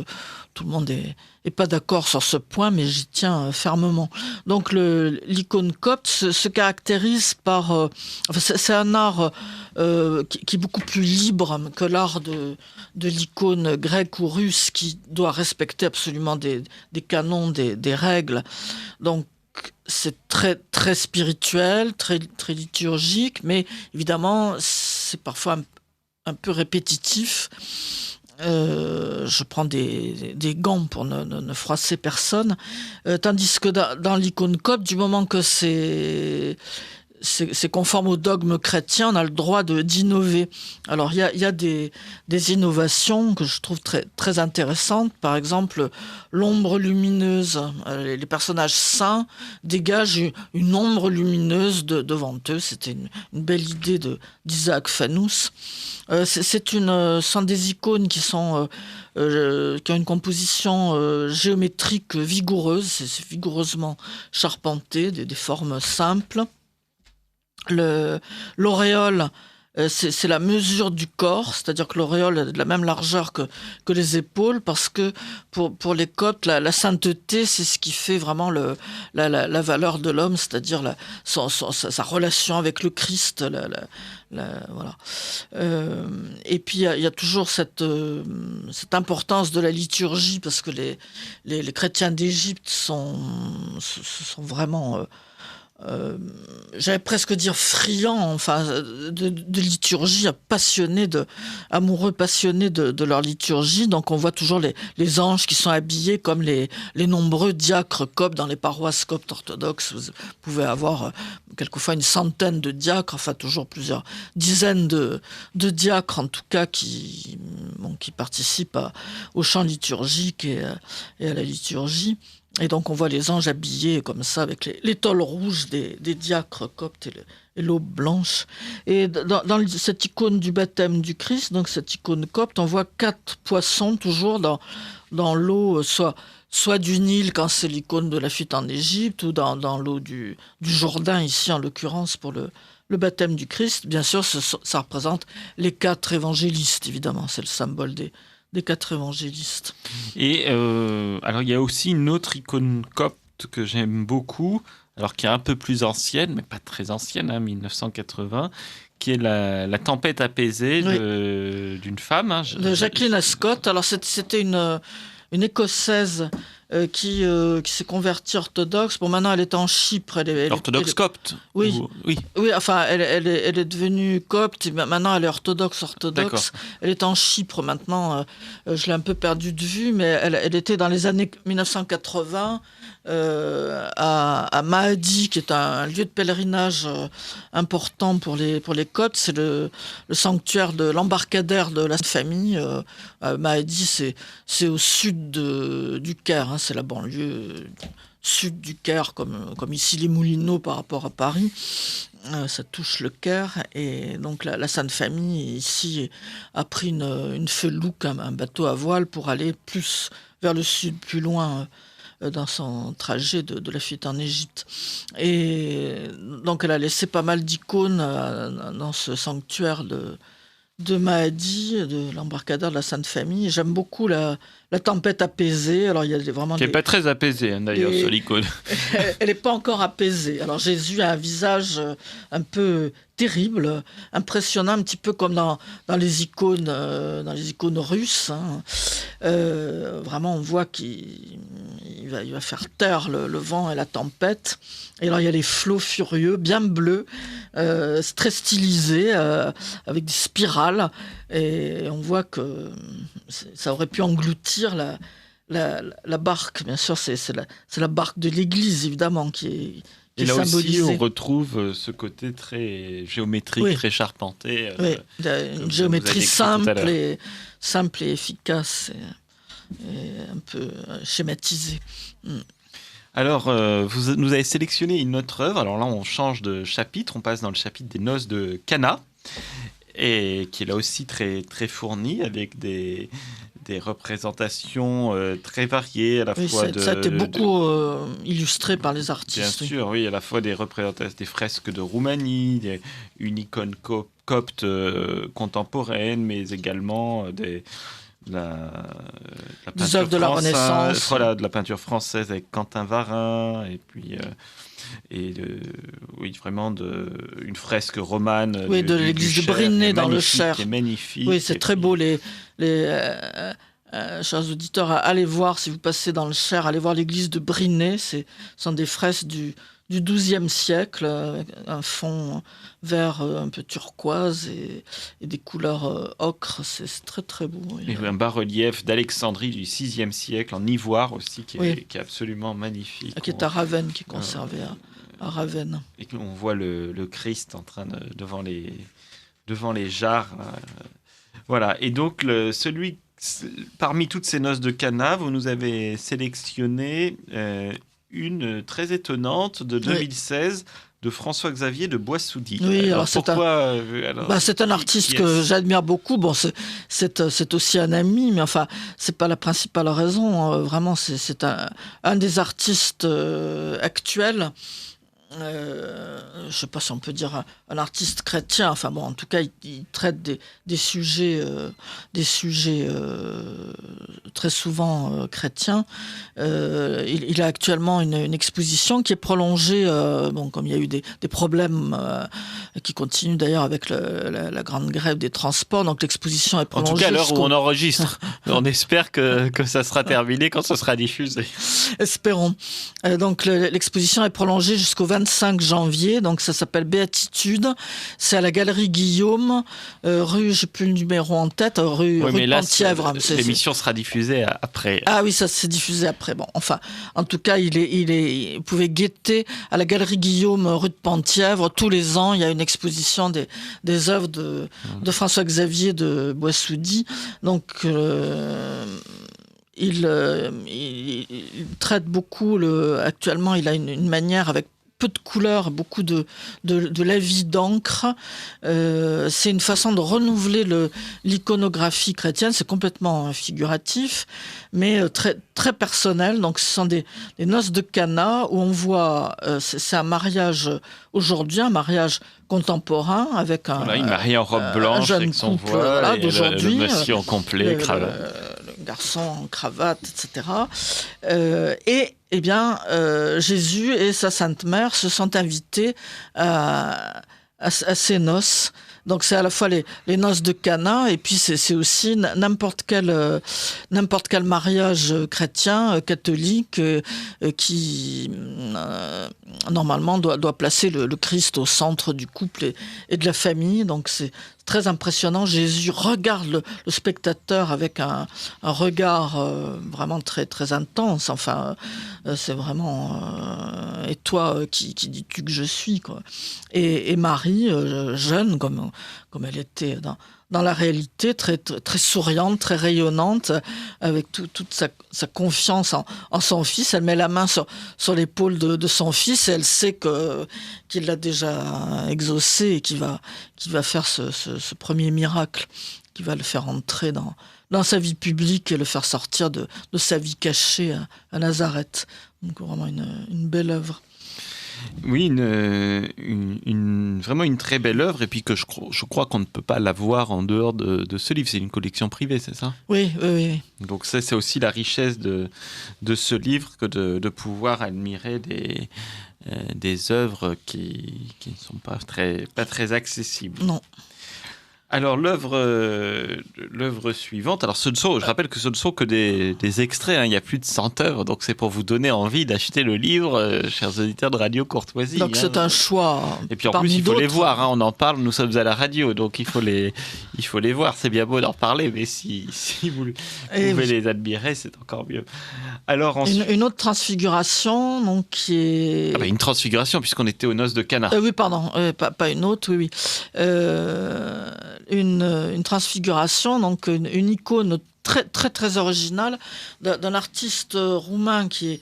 tout le monde est pas d'accord sur ce point, mais j'y tiens fermement. Donc l'icône copte se caractérise par... c'est un art qui est beaucoup plus libre que l'art de l'icône grecque ou russe qui doit respecter absolument des canons, des règles. Donc c'est très, très spirituel, très, très liturgique, mais évidemment c'est parfois un peu répétitif. Je prends des gants pour ne froisser personne, tandis que dans l'icône copte, du moment que c'est conforme au dogme chrétien, on a le droit d'innover. Alors il y a des innovations que je trouve très, très intéressantes. Par exemple, l'ombre lumineuse. Les personnages saints dégagent une ombre lumineuse devant eux. C'était une belle idée d'Isaac Fanous. Ce sont des icônes qui ont une composition géométrique vigoureuse. C'est vigoureusement charpenté, des formes simples. L'auréole, c'est la mesure du corps, c'est-à-dire que l'auréole a de la même largeur que les épaules, parce que pour les coptes, la sainteté, c'est ce qui fait vraiment la valeur de l'homme, c'est-à-dire sa relation avec le Christ. Voilà. Et puis il y a toujours cette importance de la liturgie, parce que les chrétiens d'Égypte sont vraiment... j'allais presque dire friands, enfin, de liturgie, amoureux passionnés de leur liturgie. Donc on voit toujours les anges qui sont habillés comme les nombreux diacres coptes dans les paroisses coptes orthodoxes. Vous pouvez avoir quelquefois une centaine de diacres, enfin toujours plusieurs dizaines de diacres en tout cas qui participent au chant liturgique et à la liturgie. Et donc on voit les anges habillés comme ça, avec les tôles rouges des diacres coptes et l'aube blanche. Et dans cette icône du baptême du Christ, donc cette icône copte, on voit 4 poissons toujours dans l'eau, soit du Nil quand c'est l'icône de la fuite en Égypte, ou dans l'eau du Jourdain, ici en l'occurrence pour le baptême du Christ. Bien sûr, ça représente les 4 évangélistes, évidemment, c'est le symbole des 4 évangélistes.
Et alors il y a aussi une autre icône copte que j'aime beaucoup, alors qui est un peu plus ancienne, mais pas très ancienne, 1980, qui est la tempête apaisée d'une femme.
De Jacqueline Ascot. Alors c'était une Écossaise qui s'est convertie orthodoxe. Bon, maintenant elle est en Chypre.
Orthodoxe copte.
Oui. Oui, enfin elle est devenue copte. Maintenant elle est orthodoxe.
D'accord.
Elle est en Chypre maintenant. Je l'ai un peu perdue de vue, mais elle était dans les années 1980 à Mahdi, qui est un lieu de pèlerinage important pour les coptes. C'est le sanctuaire de l'embarcadère de la famille. Mahdi, c'est au sud du Caire, c'est la banlieue sud du Caire, comme ici les Moulineaux par rapport à Paris. Ça touche le Caire, et donc la Sainte Famille ici a pris une felouque, un bateau à voile, pour aller plus vers le sud, plus loin dans son trajet de la fuite en Égypte. Et donc elle a laissé pas mal d'icônes dans ce sanctuaire de Mahdi, de l'embarcadère de la Sainte Famille. J'aime beaucoup la tempête apaisée. Alors il y a vraiment
qui n'est pas très apaisée d'ailleurs sur l'icône.
Elle n'est pas encore apaisée. Alors Jésus a un visage un peu terrible, impressionnant, un petit peu comme dans les icônes russes. Vraiment, on voit qu'il va faire taire le vent et la tempête. Et alors il y a les flots furieux, bien bleus, très stylisés, avec des spirales. Et on voit que ça aurait pu engloutir la barque. Bien sûr, c'est la barque de l'église, évidemment, qui est
et là
symbolisée.
aussi, on retrouve ce côté très géométrique, très charpenté.
Oui, une géométrie simple et efficace, et un peu schématisée.
Alors, vous nous avez sélectionné une autre œuvre. Alors là, on change de chapitre. On passe dans le chapitre des noces de Cana, et qui est là aussi très, très fourni, avec des représentations très variées, à la fois
ça a été beaucoup illustré par les artistes.
Bien sûr, oui, à la fois des représentations, des fresques de Roumanie, une icône copte contemporaine, mais également des
œuvres de la Renaissance.
Voilà, de la peinture française avec Quentin Varin, et puis vraiment une fresque romane.
De l'église de Briné dans le Cher.
Qui est magnifique.
Oui, c'est très beau. Chers auditeurs, allez voir, si vous passez dans le Cher, allez voir l'église de Briné. Ce sont des fresques du XIIe siècle, avec un fond vert un peu turquoise et des couleurs ocre. C'est très très beau.
Et un bas-relief d'Alexandrie du VIe siècle en ivoire aussi, qui est absolument magnifique.
Qui est à Ravenne, qui est conservé à Ravenne.
Et on voit le Christ en train devant les jarres. Voilà. Et donc parmi toutes ces noces de Cana, vous nous avez sélectionné une très étonnante de 2016 de François-Xavier de Boissoudy.
Oui, alors
pourquoi
c'est un artiste que j'admire beaucoup. Bon, c'est aussi un ami, mais enfin, c'est pas la principale raison. Vraiment, c'est un des artistes actuels. Je sais pas si on peut dire un artiste chrétien. Enfin bon, en tout cas, il traite des sujets très souvent chrétiens. Il a actuellement une exposition qui est prolongée. Comme il y a eu des problèmes qui continuent d'ailleurs avec la grande grève des transports, donc l'exposition est prolongée.
En tout cas, à l'heure où on enregistre, on espère que ça sera terminé quand ce sera diffusé.
Espérons. Donc l'exposition est prolongée jusqu'au 25 janvier, donc ça s'appelle Béatitude. C'est à la Galerie Guillaume, rue, j'ai plus le numéro en tête, rue Penthièvre.
L'émission sera diffusée après.
Ah oui, ça s'est diffusé après. Bon, enfin, en tout cas, vous pouvez guetter à la Galerie Guillaume, rue de Penthièvre. Tous les ans, il y a une exposition des œuvres de François-Xavier de Boissoudy. Donc, il traite beaucoup, actuellement il a une manière avec peu de couleurs, beaucoup de lavis d'encre. C'est une façon de renouveler l'iconographie chrétienne. C'est complètement figuratif, mais très, très personnel. Donc, ce sont des noces de Cana où on voit, c'est un mariage aujourd'hui, un mariage contemporain avec
une mariée en robe blanche
jeune
avec son
couple,
voile, et
d'aujourd'hui,
le monsieur en complet, cravate.
Le garçon en cravate, etc. Et eh bien, Jésus et sa Sainte Mère se sont invités à ces noces. Donc c'est à la fois les noces de Cana et puis c'est aussi n'importe quel mariage chrétien, catholique, qui normalement doit placer le Christ au centre du couple et de la famille. Donc c'est très impressionnant. Jésus regarde le spectateur avec un regard vraiment très, très intense. Enfin, c'est vraiment... et toi, qui dis-tu que je suis, quoi. Et Marie, jeune, comme elle était dans la réalité, très, très, très souriante, très rayonnante, avec toute sa confiance en son fils. Elle met la main sur l'épaule de son fils et elle sait qu'il l'a déjà exaucé et qu'il va faire ce premier miracle, qui va le faire entrer dans sa vie publique et le faire sortir de sa vie cachée à Nazareth. Donc vraiment une belle œuvre.
Oui, vraiment une très belle œuvre, et puis que je crois qu'on ne peut pas la voir en dehors de ce livre. C'est une collection privée, c'est ça ?
Oui.
Donc ça, c'est aussi la richesse de ce livre, que de pouvoir admirer des œuvres qui ne sont pas très accessibles.
Non.
Alors l'œuvre suivante, alors je rappelle que ce ne sont que des extraits, hein. Il y a plus de 100 œuvres, donc c'est pour vous donner envie d'acheter le livre, chers auditeurs de Radio Courtoisie.
Donc c'est un choix.
Et puis en plus il faut les voir, hein. On en parle, nous sommes à la radio, donc il faut les voir. C'est bien beau d'en parler, mais si vous pouvez les admirer, c'est encore mieux. Alors ensuite...
une autre transfiguration, donc qui est...
une transfiguration, puisqu'on était aux noces de Cana.
Oui, pardon, pas une autre, oui. Une transfiguration, donc une icône très très très originale d'un artiste roumain qui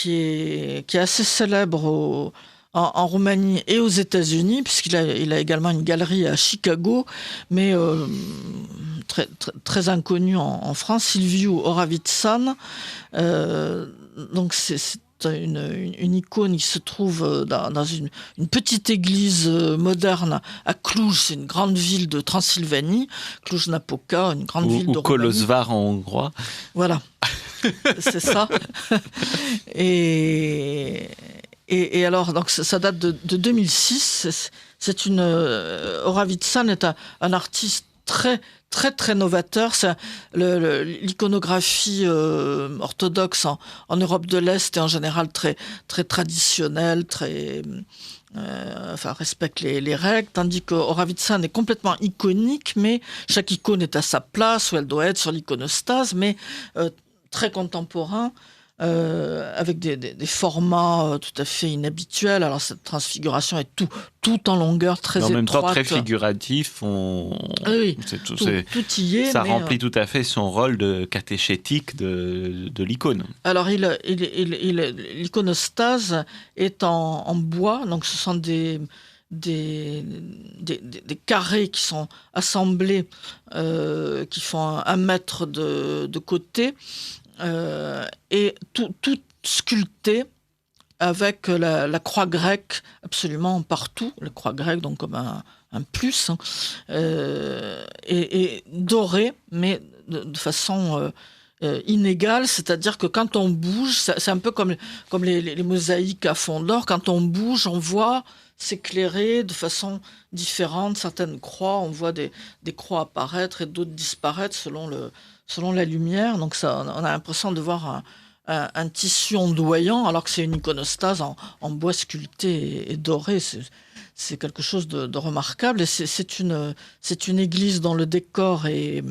est assez célèbre en Roumanie et aux États-Unis, puisqu'il a également une galerie à Chicago, mais très, très, très inconnu en France, Silviu Horavitsan. Donc c'est une icône qui se trouve dans une petite église moderne à Cluj, c'est une grande ville de Transylvanie, Cluj-Napoca, une grande ville de Roumanie.
Ou Kolozsvár en hongrois.
Voilà, c'est ça. Et alors, donc ça date de 2006. C'est Horavitsan est un artiste très très très novateur. C'est l'iconographie orthodoxe en Europe de l'Est est en général très très traditionnelle, très respecte les règles, tandis que Horavitsan est complètement iconique, mais chaque icône est à sa place où elle doit être sur l'iconostase, mais très contemporain. Avec des formats tout à fait inhabituels. Alors cette transfiguration est tout en longueur, très étroite. En même temps
très figuratif.
Oui, tout y est.
Ça remplit tout à fait son rôle de catéchétique de l'icône.
Alors l'iconostase est en bois, donc ce sont des carrés qui sont assemblés, qui font 1 mètre de côté. Et tout sculpté avec la croix grecque absolument partout, la croix grecque donc comme un plus, hein, et doré, mais de façon inégale, c'est-à-dire que quand on bouge, c'est un peu comme les mosaïques à fond d'or, quand on bouge, on voit s'éclairer de façon différente certaines croix, on voit des croix apparaître et d'autres disparaître selon la lumière. Donc ça, on a l'impression de voir un tissu ondoyant, alors que c'est une iconostase en bois sculpté et doré. C'est quelque chose de remarquable. Et c'est une église dont le décor est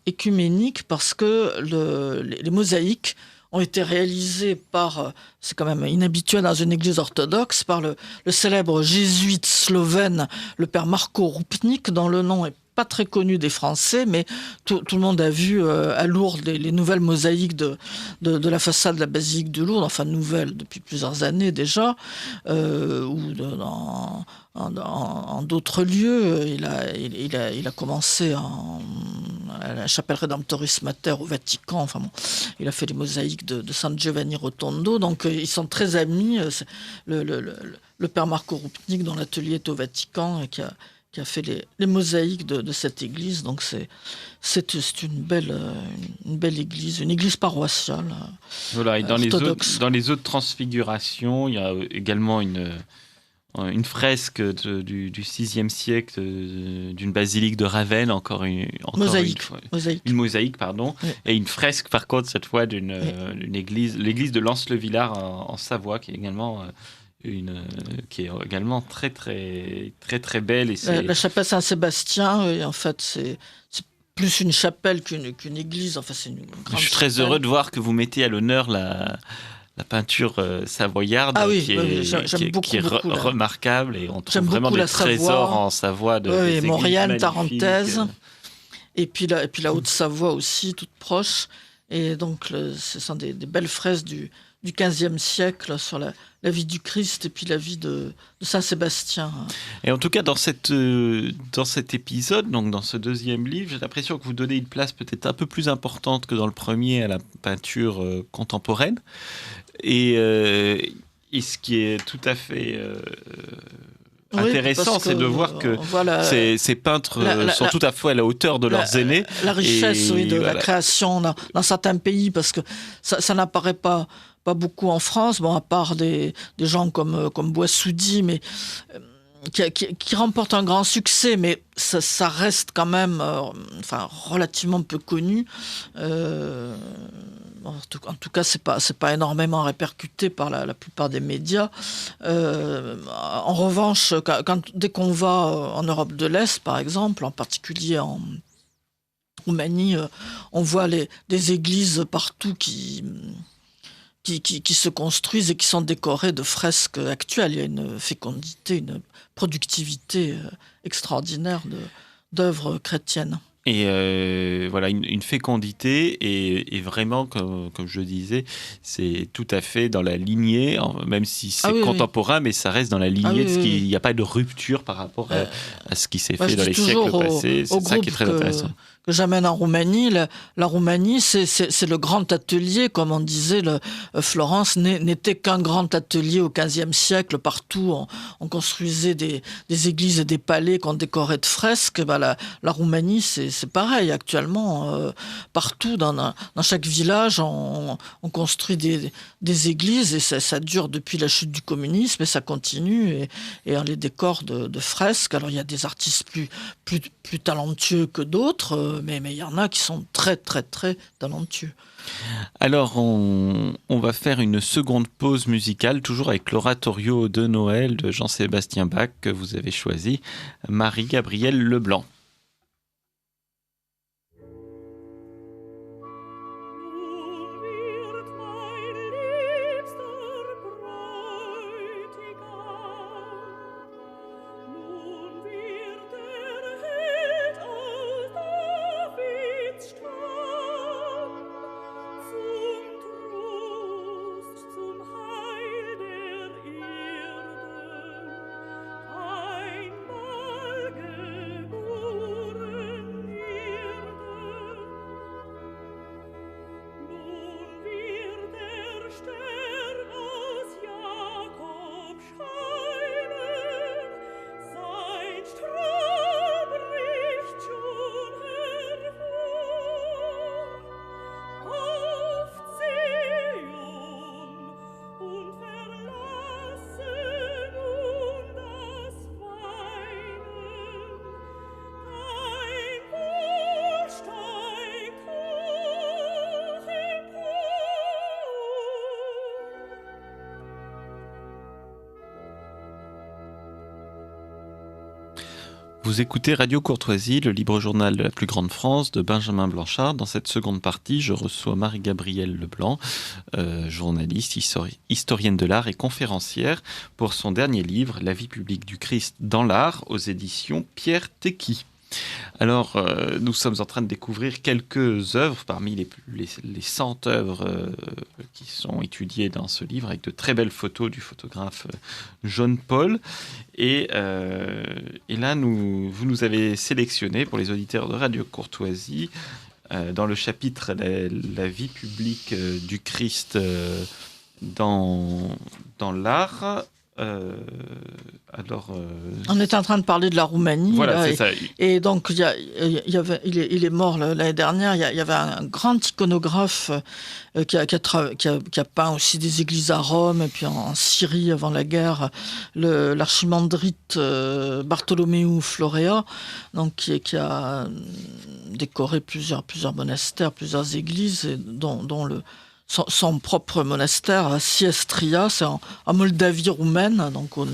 écuménique, parce que les mosaïques ont été réalisées c'est quand même inhabituel dans une église orthodoxe, par le célèbre jésuite slovène, le père Marko Rupnik, dont le nom est pas très connu des Français, mais tout le monde a vu à Lourdes les nouvelles mosaïques de la façade de la basilique de Lourdes, enfin nouvelles depuis plusieurs années déjà, ou en d'autres lieux. Il a commencé à la chapelle Redemptoris Mater au Vatican. Enfin bon, il a fait les mosaïques de San Giovanni Rotondo. Donc ils sont très amis. Le père Marco Roupnik, dont l'atelier est au Vatican, et qui a fait les mosaïques de cette église. Donc c'est une belle église, une église paroissiale.
Voilà, et dans
orthodoxe.
les autres transfigurations, il y a également une fresque du VIe siècle d'une basilique de Ravenne, une mosaïque, pardon,
Oui.
Et une fresque par contre cette fois d'une église, l'église de Lens-le-Villard en Savoie, qui est également très très très très belle. Et
la chapelle Saint-Sébastien, en fait, c'est plus une chapelle qu'une église. Enfin, c'est une grande
Je suis très heureux de voir que vous mettez à l'honneur la peinture savoyarde, qui est remarquable, et on trouve vraiment des trésors en Savoie des
Maurienne,
églises
Tarentaise, et puis la Haute-Savoie aussi, toute proche. Et donc, ce sont des belles fresques du XVe siècle sur la vie du Christ et puis la vie de Saint-Sébastien.
Et en tout cas, dans cet épisode, donc dans ce deuxième livre, j'ai l'impression que vous donnez une place peut-être un peu plus importante que dans le premier à la peinture contemporaine. Et ce qui est tout à fait intéressant, c'est de voir que ces peintres sont tout à fait à la hauteur de leurs aînés.
La richesse la création dans certains pays, parce que ça n'apparaît pas beaucoup en France, à part des gens comme Boissoudi, mais qui remportent un grand succès, mais ça reste quand même relativement peu connu. En tout cas, c'est pas énormément répercuté par la plupart des médias. En revanche, dès qu'on va en Europe de l'Est, par exemple, en particulier en Roumanie, on voit des églises partout qui se construisent et qui sont décorées de fresques actuelles. Il y a une fécondité, une productivité extraordinaire d'œuvres chrétiennes.
Et voilà, une fécondité, et vraiment, comme je disais, c'est tout à fait dans la lignée, même si c'est contemporain, mais ça reste dans la lignée de ce qu'il n'y a pas de rupture par rapport à ce qui s'est fait dans les siècles passés. C'est ça qui est très intéressant.
Que j'amène en Roumanie, la Roumanie, c'est le grand atelier, comme on disait, Florence n'était qu'un grand atelier au XVe siècle. Partout, on construisait des églises et des palais qu'on décorait de fresques. La Roumanie, c'est pareil. Actuellement, partout, dans chaque village, on construit des églises, et ça dure depuis la chute du communisme, et ça continue, et on les décore de fresques. Alors, il y a des artistes plus talentueux que d'autres, mais il y en a qui sont très, très, très talentueux.
Alors, on va faire une seconde pause musicale, toujours avec l'oratorio de Noël de Jean-Sébastien Bach, que vous avez choisi, Marie-Gabrielle Leblanc. Vous écoutez Radio Courtoisie, le libre journal de la plus grande France de Benjamin Blanchard. Dans cette seconde partie, je reçois Marie-Gabrielle Leblanc, journaliste, historienne de l'art et conférencière, pour son dernier livre, La vie publique du Christ dans l'art, aux éditions Pierre Tecky. Alors, nous sommes en train de découvrir quelques œuvres parmi les 100 œuvres qui sont étudiées dans ce livre, avec de très belles photos du photographe John Paul. Et là, vous nous avez sélectionné, pour les auditeurs de Radio Courtoisie, dans le chapitre la vie publique du Christ dans l'art.
On était en train de parler de la Roumanie.
Voilà,
là,
c'est ça.
Et donc, il est mort l'année dernière. Il y avait un grand iconographe qui a peint aussi des églises à Rome et puis en Syrie avant la guerre, l'archimandrite Bartholomeu Florea, donc qui a décoré plusieurs monastères, plusieurs églises, dont son propre monastère à Siestria, c'est en Moldavie roumaine, donc au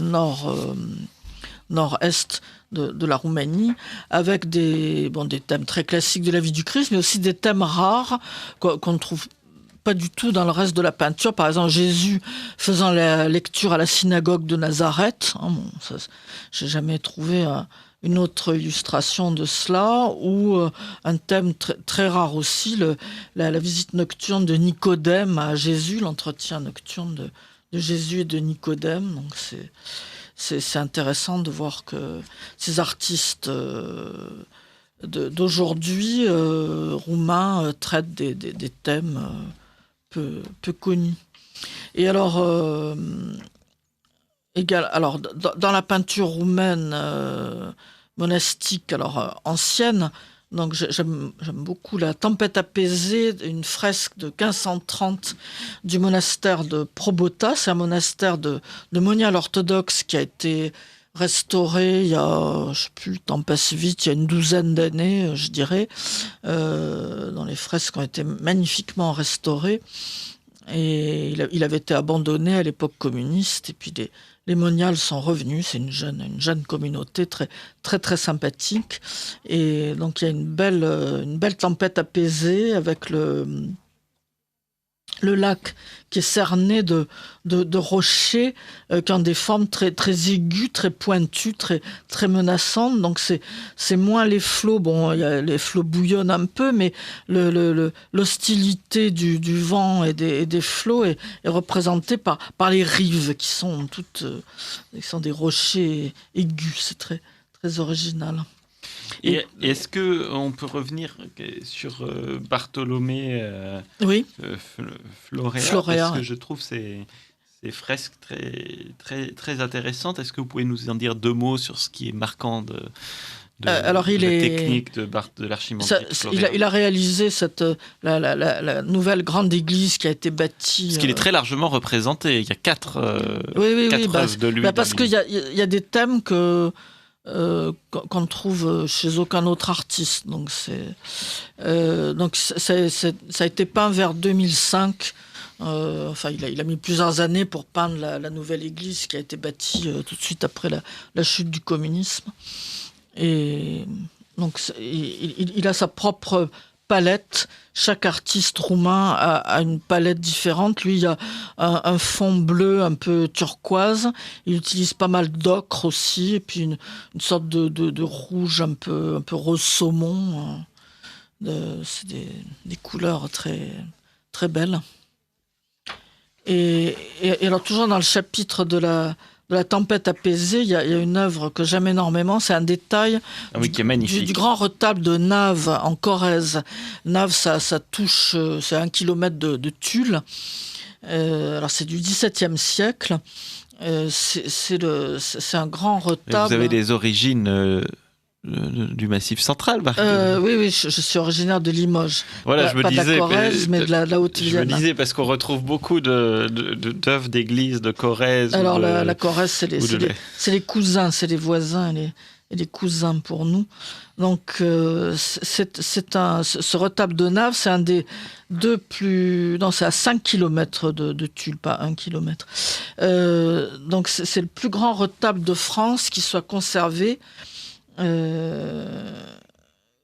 nord-est de la Roumanie, avec des thèmes très classiques de la vie du Christ, mais aussi des thèmes rares qu'on ne trouve pas du tout dans le reste de la peinture. Par exemple, Jésus faisant la lecture à la synagogue de Nazareth. J'ai jamais trouvé une autre illustration de cela, ou un thème très rare aussi, la visite nocturne de Nicodème à Jésus, l'entretien nocturne de Jésus et de Nicodème. Donc c'est intéressant de voir que ces artistes d'aujourd'hui, roumains, traitent des thèmes peu connus. Et alors, dans la peinture roumaine monastique, ancienne, donc j'aime beaucoup la Tempête apaisée, une fresque de 1530 du monastère de Probota. C'est un monastère de moniales orthodoxes qui a été restauré il y a, je sais plus, le temps passe vite, il y a une douzaine d'années, je dirais, dont les fresques ont été magnifiquement restaurées. Et il avait été abandonné à l'époque communiste, et puis les moniales sont revenus. C'est une jeune communauté très très très sympathique, et donc il y a une belle tempête apaisée avec le lac qui est cerné de rochers qui ont des formes très très aiguës, très pointues, très très menaçantes. Donc c'est moins les flots. Bon, les flots bouillonnent un peu, mais l'hostilité du vent et des flots est représentée par les rives qui sont des rochers aigus. C'est très très original.
Et est-ce qu'on peut revenir sur Bartholomé Florea, parce que je trouve ces fresques très, très, très intéressantes. Est-ce que vous pouvez nous en dire deux mots sur ce qui est marquant de la technique de l'archimandrite Florea?
Il a réalisé la nouvelle grande église qui a été bâtie.
Parce qu'il est très largement représenté. Il y a quatre œuvres de lui.
Parce qu'il y a des thèmes qu'on ne trouve chez aucun autre artiste. Donc ça a été peint vers 2005. Il a mis plusieurs années pour peindre la nouvelle église qui a été bâtie tout de suite après la chute du communisme. Et donc il a sa propre palette. Chaque artiste roumain a une palette différente. Lui, il y a un fond bleu un peu turquoise. Il utilise pas mal d'ocre aussi, et puis une sorte de rouge un peu rose saumon. C'est des couleurs très très belles. Et alors toujours dans le chapitre de la tempête apaisée, il y a une œuvre que j'aime énormément, c'est un détail
qui est magnifique.
Du grand retable de Nave en Corrèze. Nave, ça touche, c'est 1 kilomètre de tulle. Alors c'est du XVIIe siècle. C'est un grand retable.
Vous avez des origines du Massif central, Marc.
Oui, je suis originaire de Limoges.
Voilà, je me disais,
de la Corrèze, mais de la Haute-Vienne.
Je me disais, parce qu'on retrouve beaucoup d'œuvres d'église de Corrèze.
Alors, la Corrèze, c'est les cousins, c'est les voisins et les cousins pour nous. Donc, ce retable de Nave, c'est un des deux plus... Non, c'est à 5 km de Tulle, pas 1 km. Donc, c'est le plus grand retable de France qui soit conservé,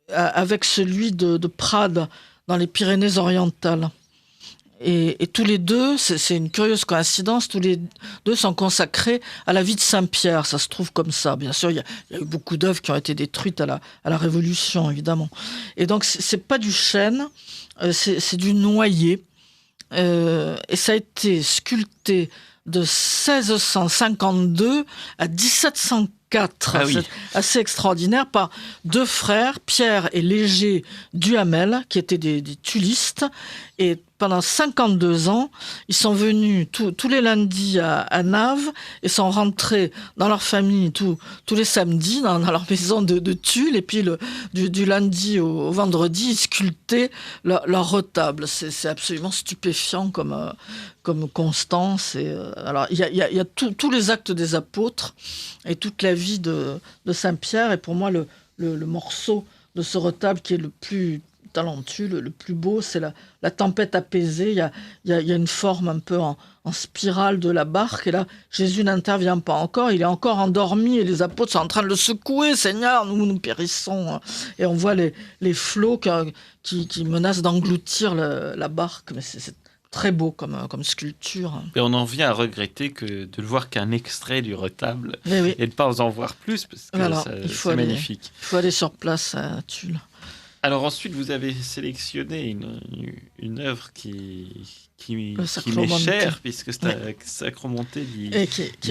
avec celui de Prades dans les Pyrénées-Orientales. Et tous les deux, c'est une curieuse coïncidence, tous les deux sont consacrés à la vie de Saint-Pierre. Ça se trouve comme ça. Bien sûr, il y a eu beaucoup d'œuvres qui ont été détruites à la Révolution, évidemment. Et donc, c'est pas du chêne, c'est du noyer. Et ça a été sculpté de 1652 à 1704.
Ah oui.
C'est assez extraordinaire, par deux frères, Pierre et Léger Duhamel, qui étaient des tullistes. Et pendant 52 ans, ils sont venus tous les lundis à Naves et sont rentrés dans leur famille tous les samedis dans leur maison de Tulle. Et puis du lundi au vendredi, ils sculptaient leur retable. C'est absolument stupéfiant comme constance. Et, alors, il y a tous les actes des apôtres et toute la vie de Saint-Pierre. Et pour moi, le morceau de ce retable qui est le plus talentueux, le plus beau, c'est la tempête apaisée. Il y a une forme un peu en spirale de la barque, et là, Jésus n'intervient pas encore, il est encore endormi, et les apôtres sont en train de le secouer. Seigneur, nous périssons. Et on voit les flots qui menacent d'engloutir la barque. Mais c'est très beau comme sculpture.
Et on en vient à regretter de le voir qu'un extrait du retable,
oui.
Et de ne pas en voir plus, parce que c'est magnifique.
Il faut aller sur place à Tulle.
Alors ensuite, vous avez sélectionné une œuvre qui m'est chère, puisque c'est un Sacromonte
qui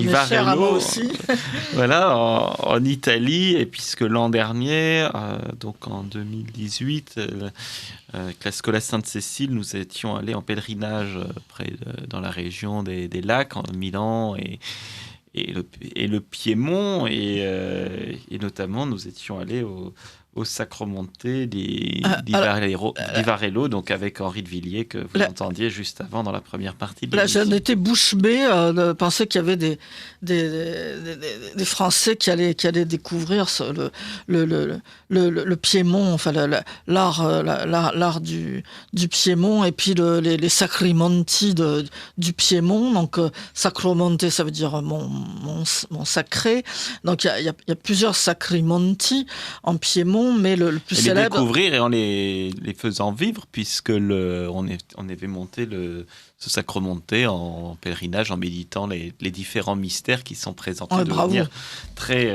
m'est chère à moi aussi.
Voilà, en Italie, et puisque l'an dernier, donc en 2018, avec la Schola Sainte-Cécile, nous étions allés en pèlerinage dans la région des Lacs, en Milan et le Piémont, et notamment nous étions allés au Sacromonte di Varello, donc avec Henri de Villiers, que vous entendiez juste avant dans la première partie de l'émission.
Là, j'en étais bouche bée de penser qu'il y avait des Français qui allaient découvrir le Piémont, enfin l'art du Piémont, et puis les Sacramonti du Piémont. Donc Sacromonte, ça veut dire mon sacré. Donc il y a plusieurs Sacramonti en Piémont, mais le plus célèbre...
Les découvrir et en les faisant vivre, puisque on avait monté ce Sacromonte en pèlerinage, en méditant les différents mystères qui sont présentés de manière très,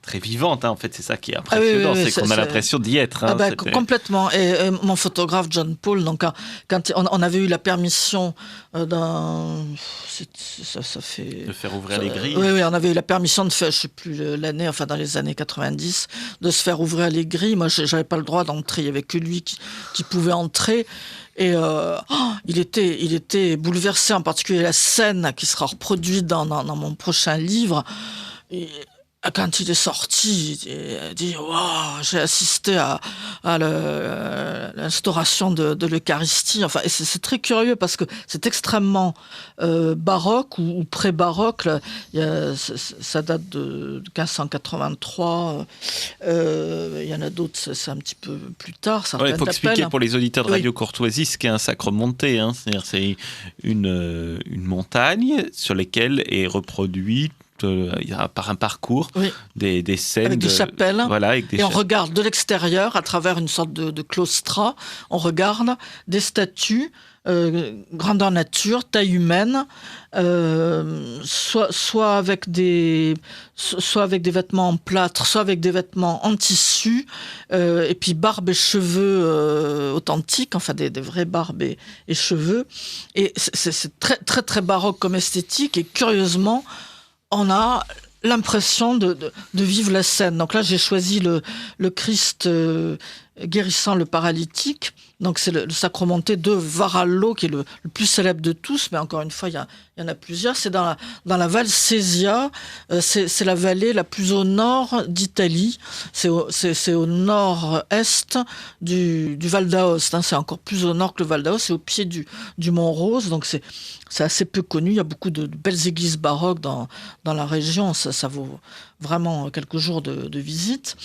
très vivante. Hein. En fait, c'est ça qui est impressionnant, c'est qu'on a l'impression d'y être. Hein.
Complètement. Et mon photographe John Paul, donc, quand on avait eu la permission ça fait...
De faire ouvrir les grilles.
Oui, on avait eu la permission de faire, je ne sais plus l'année, enfin dans les années 90, de se faire ouvrir les grilles. Moi, je n'avais pas le droit d'entrer, il n'y avait que lui qui pouvait entrer. Et il était bouleversé, en particulier la scène qui sera reproduite dans mon prochain livre. Et quand il est sorti, il dit « Waouh, j'ai assisté à l'instauration de l'Eucharistie ». Enfin, et c'est très curieux parce que c'est extrêmement baroque ou pré-baroque. Ça date de 1583. Il y en a d'autres, c'est un petit peu plus tard.
Il faut expliquer pour les auditeurs de Radio Courtoisie ce qu'est un Sacromonte. Hein. C'est-à-dire c'est une montagne sur laquelle est reproduit par un parcours des scènes
avec des chapelles,
et
on regarde de l'extérieur à travers une sorte de claustrat, on regarde des statues grandeur nature, taille humaine, soit avec des vêtements en plâtre, soit avec des vêtements en tissu, et puis barbe et cheveux authentiques, enfin des vraies barbes et cheveux. Et c'est très très très baroque comme esthétique, et curieusement on a l'impression de vivre la scène. Donc là, j'ai choisi le Christ guérissant le paralytique. Donc c'est le Sacromonte de Varallo, qui est le plus célèbre de tous, mais encore une fois, il y en a plusieurs. C'est dans la Val Sesia, c'est la vallée la plus au nord d'Italie. C'est au nord-est du Val d'Aoste. Hein. C'est encore plus au nord que le Val d'Aoste. C'est au pied du Mont Rose. Donc c'est assez peu connu. Il y a beaucoup de belles églises baroques dans la région. Ça vaut vraiment quelques jours de visite.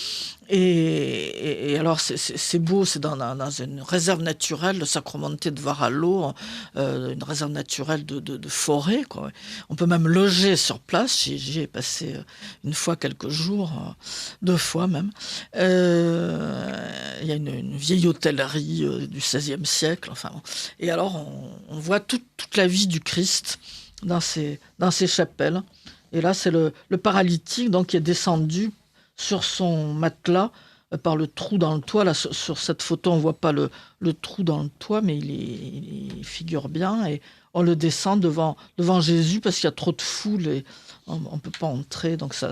Et alors, c'est beau, c'est dans une réserve naturelle, le Sacro-Monte de Varallo, une réserve naturelle de forêt, quoi. On peut même loger sur place. J'y ai passé une fois quelques jours, 2 fois même. Il y a une vieille hôtellerie du XVIe siècle. Enfin, bon. Et alors, on voit toute la vie du Christ dans ces chapelles. Et là, c'est le paralytique donc, qui est descendu sur son matelas par le trou dans le toit. Là, sur cette photo, on ne voit pas le trou dans le toit, mais il figure bien. Et on le descend devant Jésus parce qu'il y a trop de foule et on ne peut pas entrer. Donc ça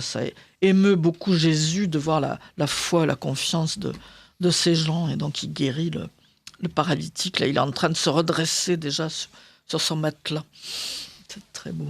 émeut beaucoup Jésus de voir la foi, la confiance de ces gens. Et donc il guérit le paralytique. Là, il est en train de se redresser déjà sur son matelas. C'est très beau.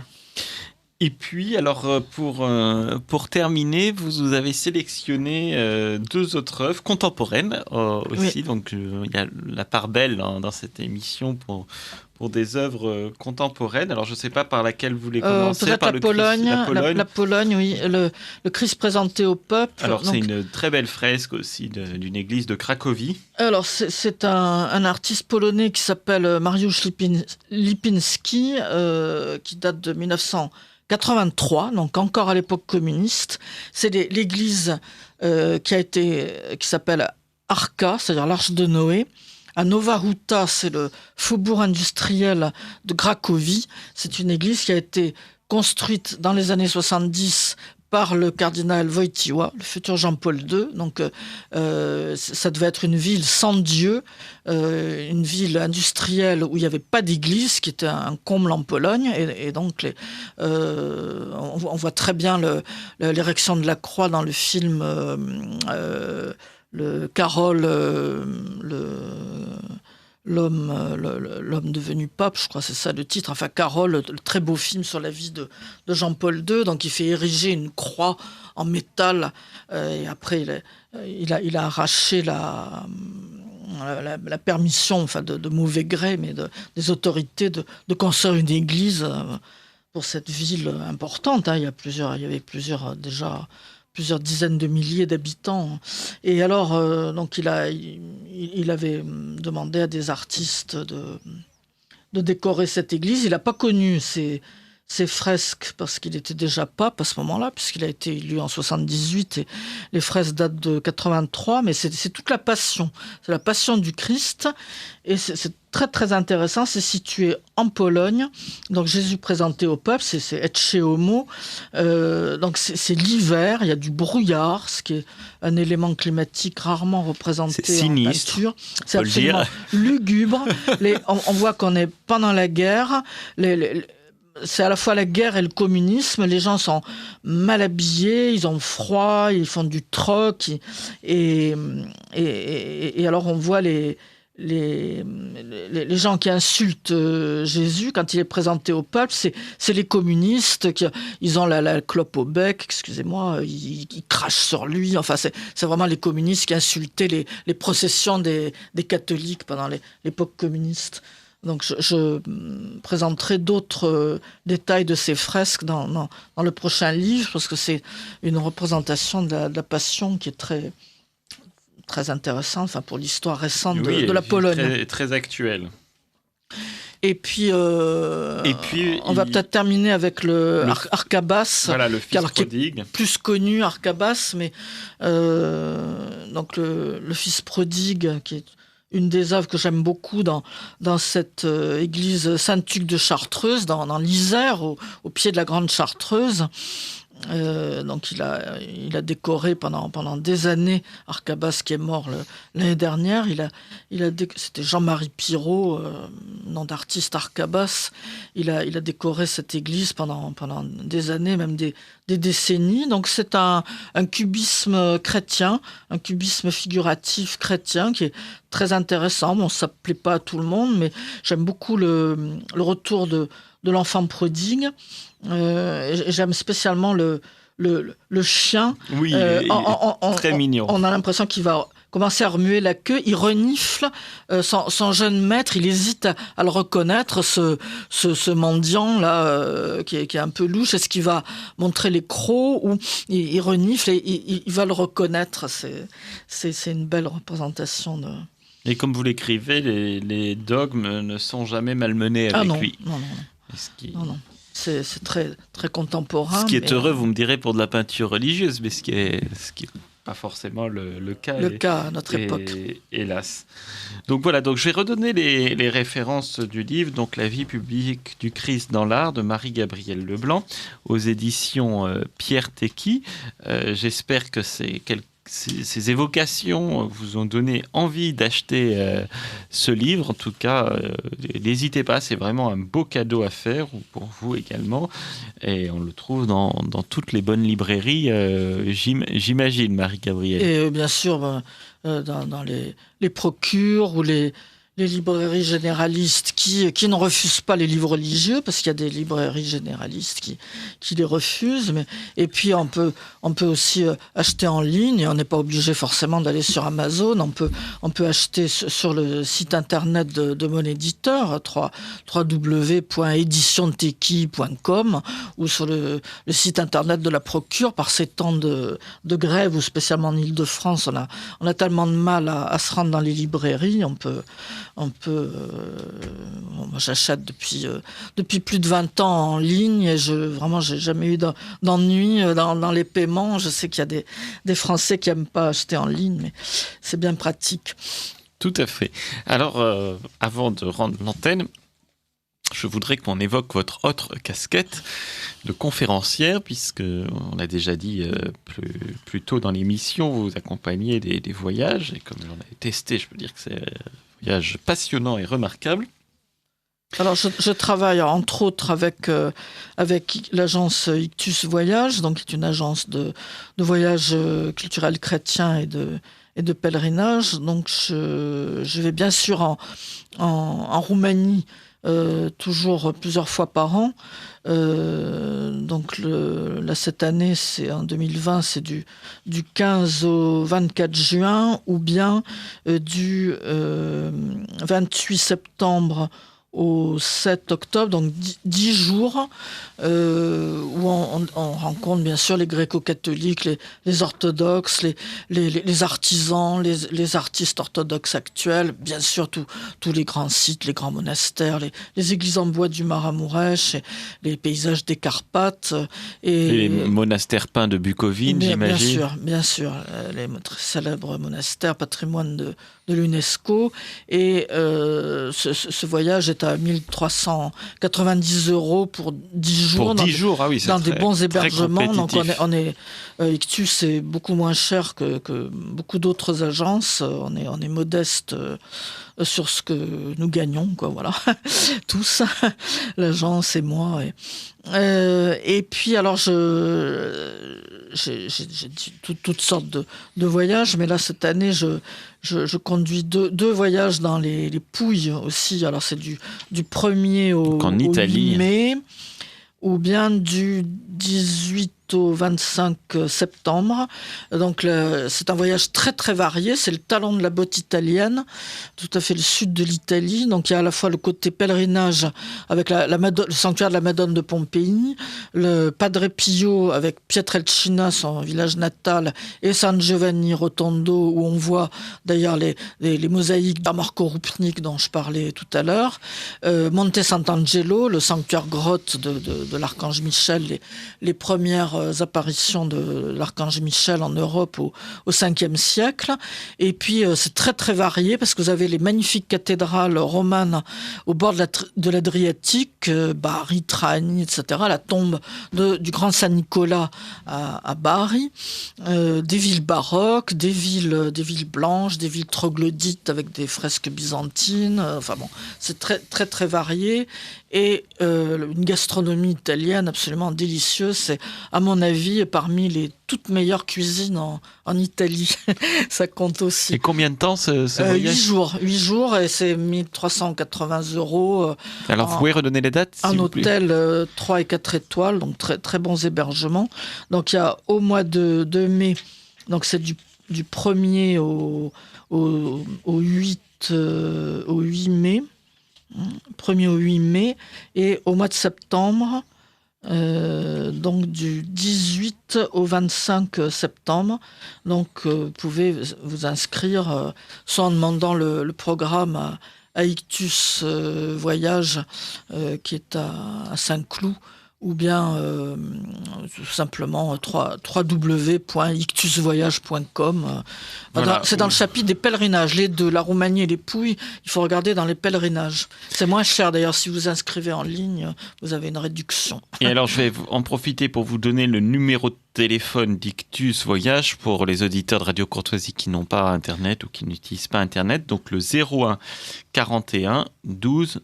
Et puis, alors, pour terminer, vous avez sélectionné 2 autres œuvres contemporaines aussi. Oui. Donc, il y a la part belle dans cette émission pour des œuvres contemporaines. Alors, je ne sais pas par laquelle vous voulez commencer.
Peut-être par la Pologne, oui. Le Christ présenté au peuple.
Alors, donc, c'est une très belle fresque aussi d'une église de Cracovie.
Alors, c'est un artiste polonais qui s'appelle Mariusz Lipinski, qui date de 1983, donc encore à l'époque communiste. C'est l'église qui s'appelle Arka, c'est-à-dire l'Arche de Noé. À Nova Huta, c'est le faubourg industriel de Cracovie. C'est une église qui a été construite dans les années 70 par le cardinal Wojtyła, le futur Jean-Paul II. Donc, ça devait être une ville sans Dieu, une ville industrielle où il n'y avait pas d'église, qui était un comble en Pologne. Et donc, on voit très bien l'érection de la croix dans le film le Carole, l'homme devenu pape, je crois, c'est ça le titre. Enfin, Carole, le très beau film sur la vie de Jean-Paul II. Donc, il fait ériger une croix en métal. Et après, il a arraché la permission, enfin, de mauvais gré, mais des autorités de construire une église pour cette ville importante. Hein. Il y avait plusieurs dizaines de milliers d'habitants. Et alors, donc il avait demandé à des artistes de décorer cette église. Il n'a pas connu ces fresques parce qu'il était déjà pape à ce moment-là, puisqu'il a été élu en 78 et les fresques datent de 83, mais c'est toute la passion. C'est la passion du Christ et c'est très très intéressant. C'est situé en Pologne, donc Jésus présenté au peuple, c'est Ecce Homo. Donc c'est l'hiver, il y a du brouillard, ce qui est un élément climatique rarement représenté en peinture. C'est absolument lugubre. On voit qu'on est pendant la guerre. C'est à la fois la guerre et le communisme. Les gens sont mal habillés, ils ont froid, ils font du troc. Et alors on voit les gens qui insultent Jésus quand il est présenté au peuple, c'est les communistes ils ont la clope au bec, excusez-moi, ils crachent sur lui. Enfin, c'est vraiment les communistes qui insultaient les processions des catholiques pendant l'époque communiste. Donc je présenterai d'autres détails de ces fresques dans le prochain livre, parce que c'est une représentation de la passion qui est très, très intéressante, enfin, pour l'histoire récente de la Pologne.
Très, très actuelle.
Et puis on va peut-être terminer avec le Arcabas,
voilà, le fils prodigue,
qui est plus connu, Arcabas, mais donc le fils prodigue, qui est une des œuvres que j'aime beaucoup dans cette église Saint-Tuc de Chartreuse, dans l'Isère, au pied de la Grande Chartreuse. Donc il a décoré pendant des années Arcabas, qui est mort l'année dernière. C'était Jean-Marie Pirot, nom d'artiste Arcabas. Il a décoré cette église pendant des années, même des décennies. Donc c'est un cubisme chrétien, un cubisme figuratif chrétien qui est très intéressant. Bon, ça plaît pas à tout le monde, mais j'aime beaucoup le retour de l'enfant prodigue. J'aime spécialement le chien.
Oui, très mignon.
On a l'impression qu'il va commencer à remuer la queue, il renifle son jeune maître, il hésite à le reconnaître, ce mendiant là qui est un peu louche. Est-ce qu'il va montrer les crocs ou il renifle et il va le reconnaître. C'est une belle représentation de...
Et comme vous l'écrivez, les dogmes ne sont jamais malmenés avec lui.
Non. C'est très, très contemporain.
Ce qui est heureux, vous me direz, pour de la peinture religieuse, mais ce qui est pas forcément le cas.
Le cas à notre époque.
Hélas. Donc voilà, je vais redonner les références du livre. Donc La vie publique du Christ dans l'art de Marie-Gabrielle Leblanc aux éditions Pierre Tecky. J'espère que ces évocations vous ont donné envie d'acheter ce livre. En tout cas, n'hésitez pas, c'est vraiment un beau cadeau à faire, ou pour vous également. Et on le trouve dans toutes les bonnes librairies, j'imagine, Marie-Gabrielle.
Et bien sûr, dans les procures ou les librairies généralistes qui ne refusent pas les livres religieux, parce qu'il y a des librairies généralistes qui les refusent. Et puis on peut aussi acheter en ligne, et on n'est pas obligé forcément d'aller sur Amazon. On peut acheter sur le site internet de mon éditeur, www.editiontecky.com, ou sur le site internet de la Procure. Par ces temps de grève, ou spécialement en Ile-de-France, on a tellement de mal à se rendre dans les librairies. Moi, j'achète depuis plus de 20 ans en ligne, et vraiment, j'ai jamais eu d'ennui dans les paiements. Je sais qu'il y a des Français qui aiment pas acheter en ligne, mais c'est bien pratique.
Tout à fait. Alors, avant de rendre l'antenne, je voudrais qu'on évoque votre autre casquette de conférencière, puisque on l'a déjà dit plus tôt dans l'émission, vous accompagnez des voyages, et comme j'en ai testé, je peux dire que c'est un voyage passionnant et remarquable.
Alors, je travaille entre autres avec l'agence Ictus Voyage, donc qui est une agence de voyage culturel chrétien et de pèlerinage. Donc, je vais bien sûr en Roumanie, toujours plusieurs fois par an. Donc là, cette année, c'est en 2020, c'est du 15 au 24 juin, ou bien du 28 septembre au 7 octobre, donc 10 jours, où on rencontre bien sûr les gréco-catholiques, les orthodoxes, les artisans, les artistes orthodoxes actuels, bien sûr tous les grands sites, les grands monastères, les églises en bois du Maramuresh, les paysages des Carpates. Et
les monastères peints de Bukovine, j'imagine.
Bien sûr, les très célèbres monastères, patrimoine de l'UNESCO. Et ce voyage est à 1390 € pour 10 jours.
Pour 10 jours, ah oui, c'est
dans des bons hébergements. Donc Ictus, c'est beaucoup moins cher que beaucoup d'autres agences. On est modeste sur ce que nous gagnons, quoi, voilà. Tous, l'agence et moi. Et puis, alors, j'ai toutes sortes de voyages, mais là, cette année, je conduis deux voyages dans les Pouilles aussi. Alors, c'est du 1er au 8 mai, ou bien du 18 au 25 septembre. Donc c'est un voyage très très varié, c'est le talon de la botte italienne, tout à fait le sud de l'Italie. Donc il y a à la fois le côté pèlerinage avec le sanctuaire de la Madone de Pompéi, le Padre Pio avec Pietrelcina, son village natal, et San Giovanni Rotondo, où on voit d'ailleurs les mosaïques d'Marco Rupnik dont je parlais tout à l'heure, Monte Sant'Angelo, le sanctuaire grotte de l'archange Michel, les premières apparitions de l'archange Michel en Europe au 5e siècle. Et puis c'est très très varié, parce que vous avez les magnifiques cathédrales romanes au bord de l'Adriatique, Bari, Trani, etc. La tombe du grand Saint Nicolas à Bari, des villes baroques, des villes blanches, des villes troglodytes avec des fresques byzantines. Enfin bon, c'est très très très varié. Et une gastronomie italienne absolument délicieuse. C'est, à mon avis, parmi les toutes meilleures cuisines en Italie. Ça compte aussi.
Et combien de temps ce voyage ?
8 jours, et c'est 1380 €.
Alors, vous pouvez redonner les dates,
un hôtel 3 et 4 étoiles, donc très, très bons hébergements. Donc, il y a au mois de mai, donc c'est du du 1er au 8 mai. 1er au 8 mai. Et au mois de septembre, donc du 18 au 25 septembre. Donc vous pouvez vous inscrire soit en demandant le programme à Ictus Voyage qui est à Saint-Cloud, ou bien tout simplement www.ictusvoyage.com.
Voilà.
C'est dans le chapitre des pèlerinages, les deux, la Roumanie et les Pouilles. Il faut regarder dans les pèlerinages. C'est moins cher d'ailleurs, si vous inscrivez en ligne, vous avez une réduction.
Et alors je vais en profiter pour vous donner le numéro de téléphone d'Ictus Voyage pour les auditeurs de Radio Courtoisie qui n'ont pas Internet ou qui n'utilisent pas Internet. Donc le 01 41 12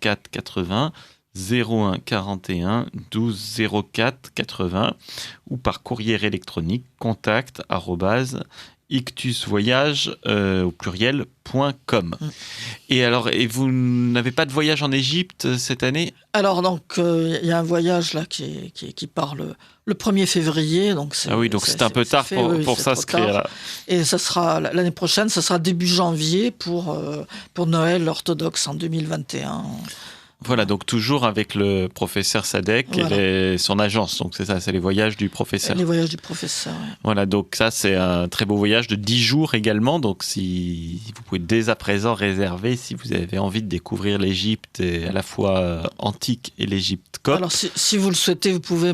04 80. 01 41 12 04 80 ou par courrier électronique contact @ictusvoyage au pluriel.com. Et alors, et vous n'avez pas de voyage en Égypte cette année?
Alors donc il y a un voyage là qui part le 1er février, donc c'est
c'est un peu tard pour s'inscrire là.
Et ça sera l'année prochaine, ça sera début janvier pour Noël orthodoxe en 2021.
Voilà, donc toujours avec le professeur Sadek et son agence. Donc c'est ça, c'est les voyages du professeur.
Les voyages du professeur, oui.
Voilà, donc ça c'est un très beau voyage de 10 jours également. Donc si vous pouvez dès à présent réserver si vous avez envie de découvrir l'Égypte à la fois antique et l'Égypte copte.
Alors si vous le souhaitez, vous pouvez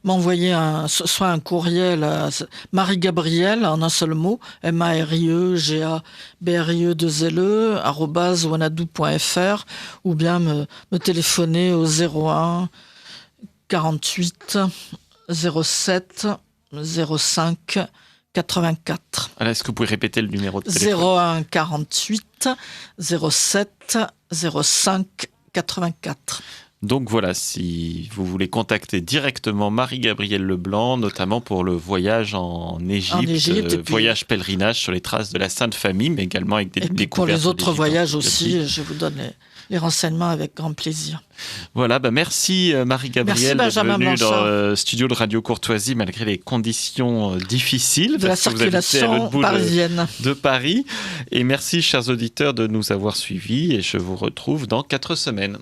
m'envoyer soit un courriel à Marie-Gabrielle en un seul mot, MARIEGABRIE2LE @wanadoo.fr, ou bien me téléphoner au 01 48 07 05 84.
Alors, est-ce que vous pouvez répéter le numéro de téléphone?
01 48 07 05 84.
Donc voilà, si vous voulez contacter directement Marie-Gabrielle Leblanc, notamment pour le voyage en Égypte, voyage pèlerinage sur les traces de la Sainte Famille, mais également avec des découvertes.
Pour les autres voyages aussi, je vous donne les renseignements avec grand plaisir.
Voilà, merci Marie-Gabrielle d'être venue dans le studio de Radio Courtoisie malgré les conditions difficiles
de la circulation parisienne
de Paris. Et merci chers auditeurs de nous avoir suivis et je vous retrouve dans 4 semaines.